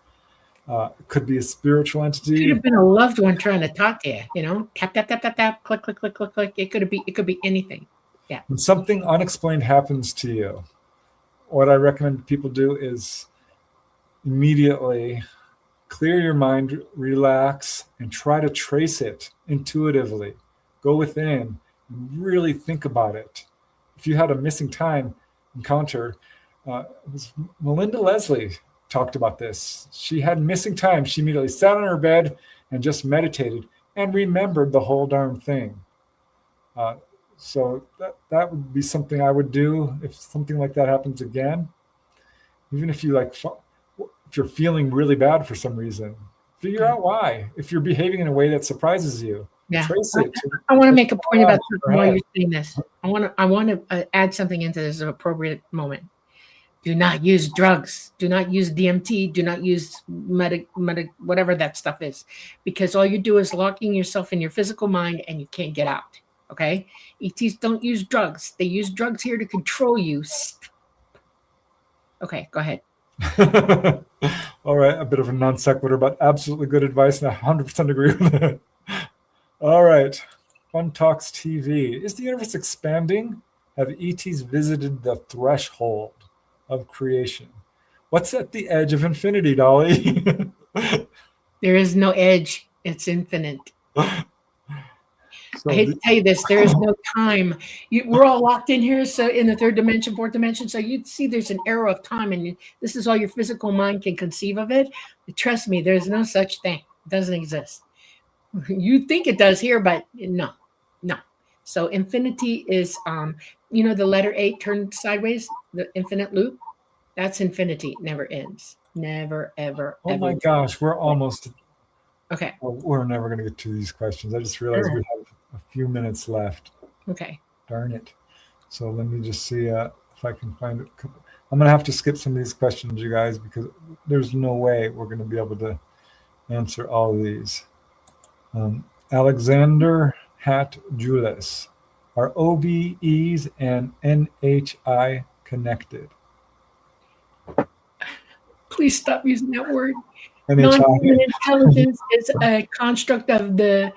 It could be a spiritual entity. Could have been a loved one trying to talk to you. Tap tap tap tap tap, click click click click click. It could be anything. Yeah. When something unexplained happens to you, what I recommend people do is immediately clear your mind, relax, and try to trace it intuitively. Go within and really think about it. If you had a missing time encounter, it was Melinda Leslie talked about this. She had missing time. She immediately sat on her bed and just meditated and remembered the whole darn thing. So that would be something I would do if something like that happens again. Even if if you're feeling really bad for some reason, figure out why. If you're behaving in a way that surprises you, Yeah. trace it. I want to make a point about something while you're saying this. I want to add something into this appropriate moment. Do not use drugs. Do not use DMT. Do not use whatever that stuff is, because all you do is locking yourself in your physical mind and you can't get out. Okay? ETs don't use drugs. They use drugs here to control you. Okay, go ahead. All right, a bit of a non sequitur, but absolutely good advice, and I 100% agree with it. All right, Fun Talks TV. Is the universe expanding? Have ETs visited the threshold of creation? What's at the edge of infinity, Dolly? There is no edge. It's infinite. So I hate to tell you this. There is no time. We're all locked in here, so in the 3rd dimension, 4th dimension. So you'd see there's an arrow of time, and this is all your physical mind can conceive of it. But trust me, there's no such thing. It doesn't exist. You think it does here, but no. So infinity is, the letter 8 turned sideways, the infinite loop. That's infinity. It never ends. Never, ever, oh ever. my gosh, we're almost. Okay. Well, we're never going to get to these questions. I just realized we have a few minutes left. Okay. Darn it. So let me just see if I can find it. I'm going to have to skip some of these questions, you guys, because there's no way we're going to be able to answer all of these. Alexander Hat Julius. Are OBEs and NHI connected? Please stop using that word. NHI. Non-human intelligence is a construct of the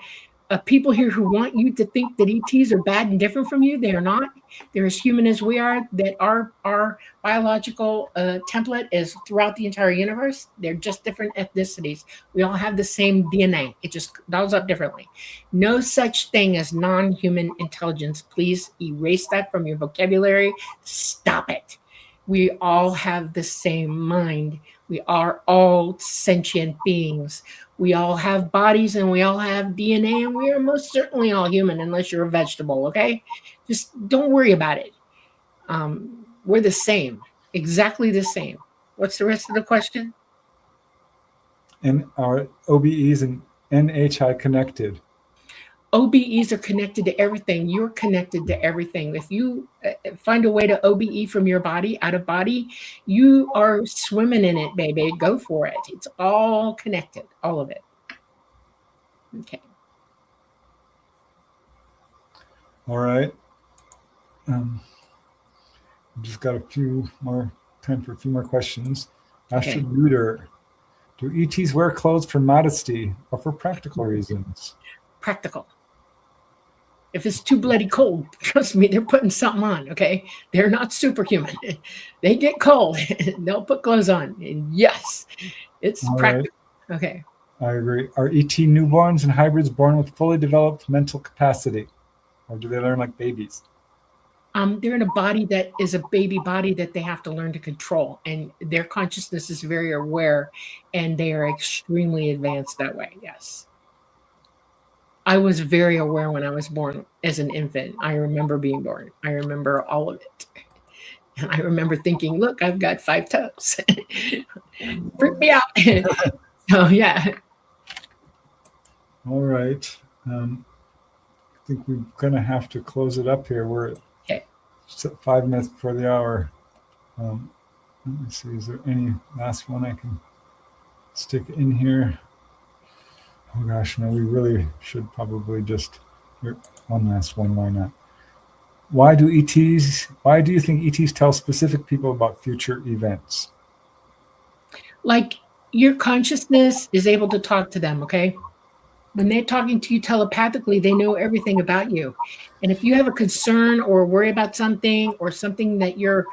people here who want you to think that ETs are bad and different from you. They are not. They're as human as we are. That our biological template is throughout the entire universe. They're just different ethnicities. We all have the same DNA. It just dials up differently. No such thing as non-human intelligence. Please erase that from your vocabulary. Stop it. We all have the same mind. We are all sentient beings. We all have bodies and we all have DNA, and we are most certainly all human unless you're a vegetable, okay? Just don't worry about it. We're the same, exactly the same. What's the rest of the question? And are OBEs and NHI connected? OBEs are connected to everything. You're connected to everything. If you find a way to OBE from your body, out of body, you are swimming in it, baby. Go for it. It's all connected, all of it. Okay. All right. Just got a few more time for a few more questions. Okay. Astrid Reuter, do ETs wear clothes for modesty or for practical reasons? Practical. If it's too bloody cold, trust me, they're putting something on, okay? They're not superhuman. They get cold. They'll put clothes on. And yes, it's All practical. Right. Okay. I agree. Are ET newborns and hybrids born with fully developed mental capacity? Or do they learn like babies? They're in a body that is a baby body that they have to learn to control. And their consciousness is very aware, and they are extremely advanced that way, yes. I was very aware when I was born as an infant. I remember being born. I remember all of it. And I remember thinking, look, I've got 5 toes. Freak me out. So, yeah. All right. I think we're going to have to close it up here. We're at 5 minutes before the hour. Let me see. Is there any last one I can stick in here? Oh gosh, no, we really should probably just, here, one last one, why not? Why do you think ETs tell specific people about future events? Like your consciousness is able to talk to them, okay? When they're talking to you telepathically, they know everything about you. And if you have a concern or worry about something or something that you're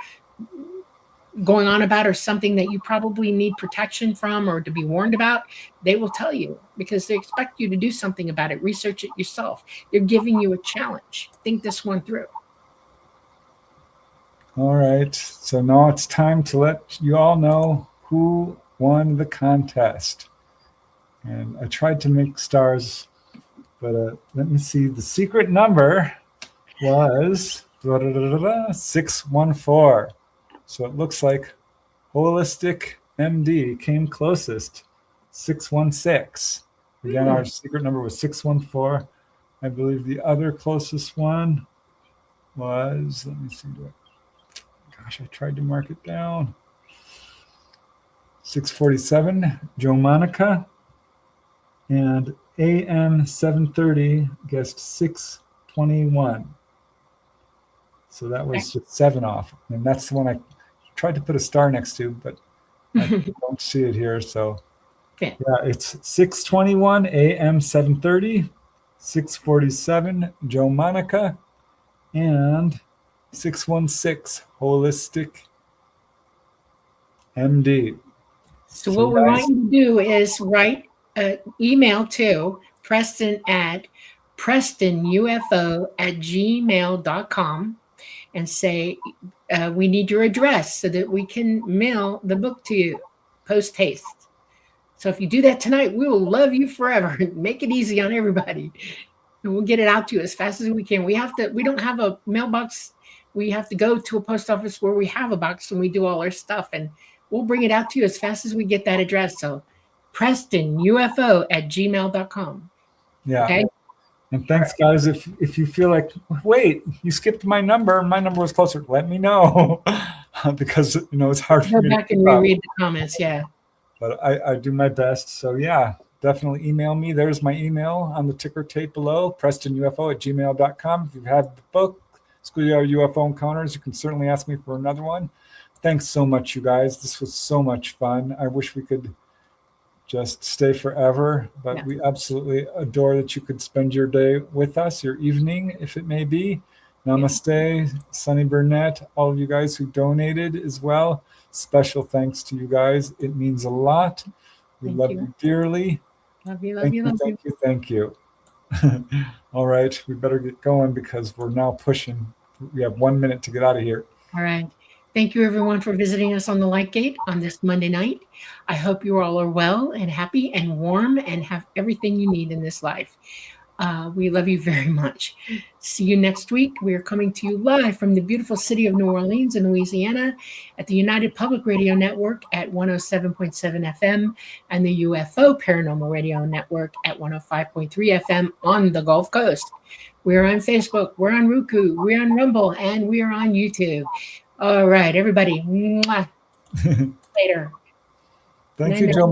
going on about or something that you probably need protection from or to be warned about, they will tell you because they expect you to do something about it. Research it yourself. They're giving you a challenge. Think this one through. All right. So now it's time to let you all know who won the contest. And I tried to make stars, but let me see. The secret number was 614. So it looks like Holistic MD came closest, 616. Again, our secret number was 614. I believe the other closest one was, let me see. Gosh, I tried to mark it down. 647, Joe Monica. And AM 730 guessed 621. So that was just 7 off. And that's the one I tried to put a star next to, but I don't see it here. So yeah, it's 621 AM 730, 647 Joe Monica, and 616 Holistic MD. So what we want you to do is write an email to Preston at prestonufo@gmail.com and say, we need your address so that we can mail the book to you post haste. So if you do that tonight, we will love you forever. Make it easy on everybody. And we'll get it out to you as fast as we can. We don't have a mailbox. We have to go to a post office where we have a box and we do all our stuff. And we'll bring it out to you as fast as we get that address. So prestonufo@gmail.com. Yeah. Okay. And thanks, guys. If you feel like, wait, you skipped my number was closer, let me know. Because, it's hard for me to go back and reread the comments. Yeah. But I do my best. So, yeah, definitely email me. There's my email on the ticker tape below, prestonufo@gmail.com. If you've had the book, Schoolyard UFO Encounters, you can certainly ask me for another one. Thanks so much, you guys. This was so much fun. I wish we could just stay forever, but we absolutely adore that you could spend your day with us, your evening, if it may be. Namaste, Sunny Burnett, all of you guys who donated as well. Special thanks to you guys. It means a lot. We love you dearly. Love you. Thank you. All right, we better get going because we're now pushing. We have 1 minute to get out of here. All right. Thank you, everyone, for visiting us on the Light Gate on this Monday night. I hope you all are well and happy and warm and have everything you need in this life. We love you very much. See you next week. We are coming to you live from the beautiful city of New Orleans in Louisiana at the United Public Radio Network at 107.7 FM and the UFO Paranormal Radio Network at 105.3 FM on the Gulf Coast. We're on Facebook, we're on Roku, we're on Rumble, and we are on YouTube. All right, everybody. Mwah. Later. Thank you, Joe.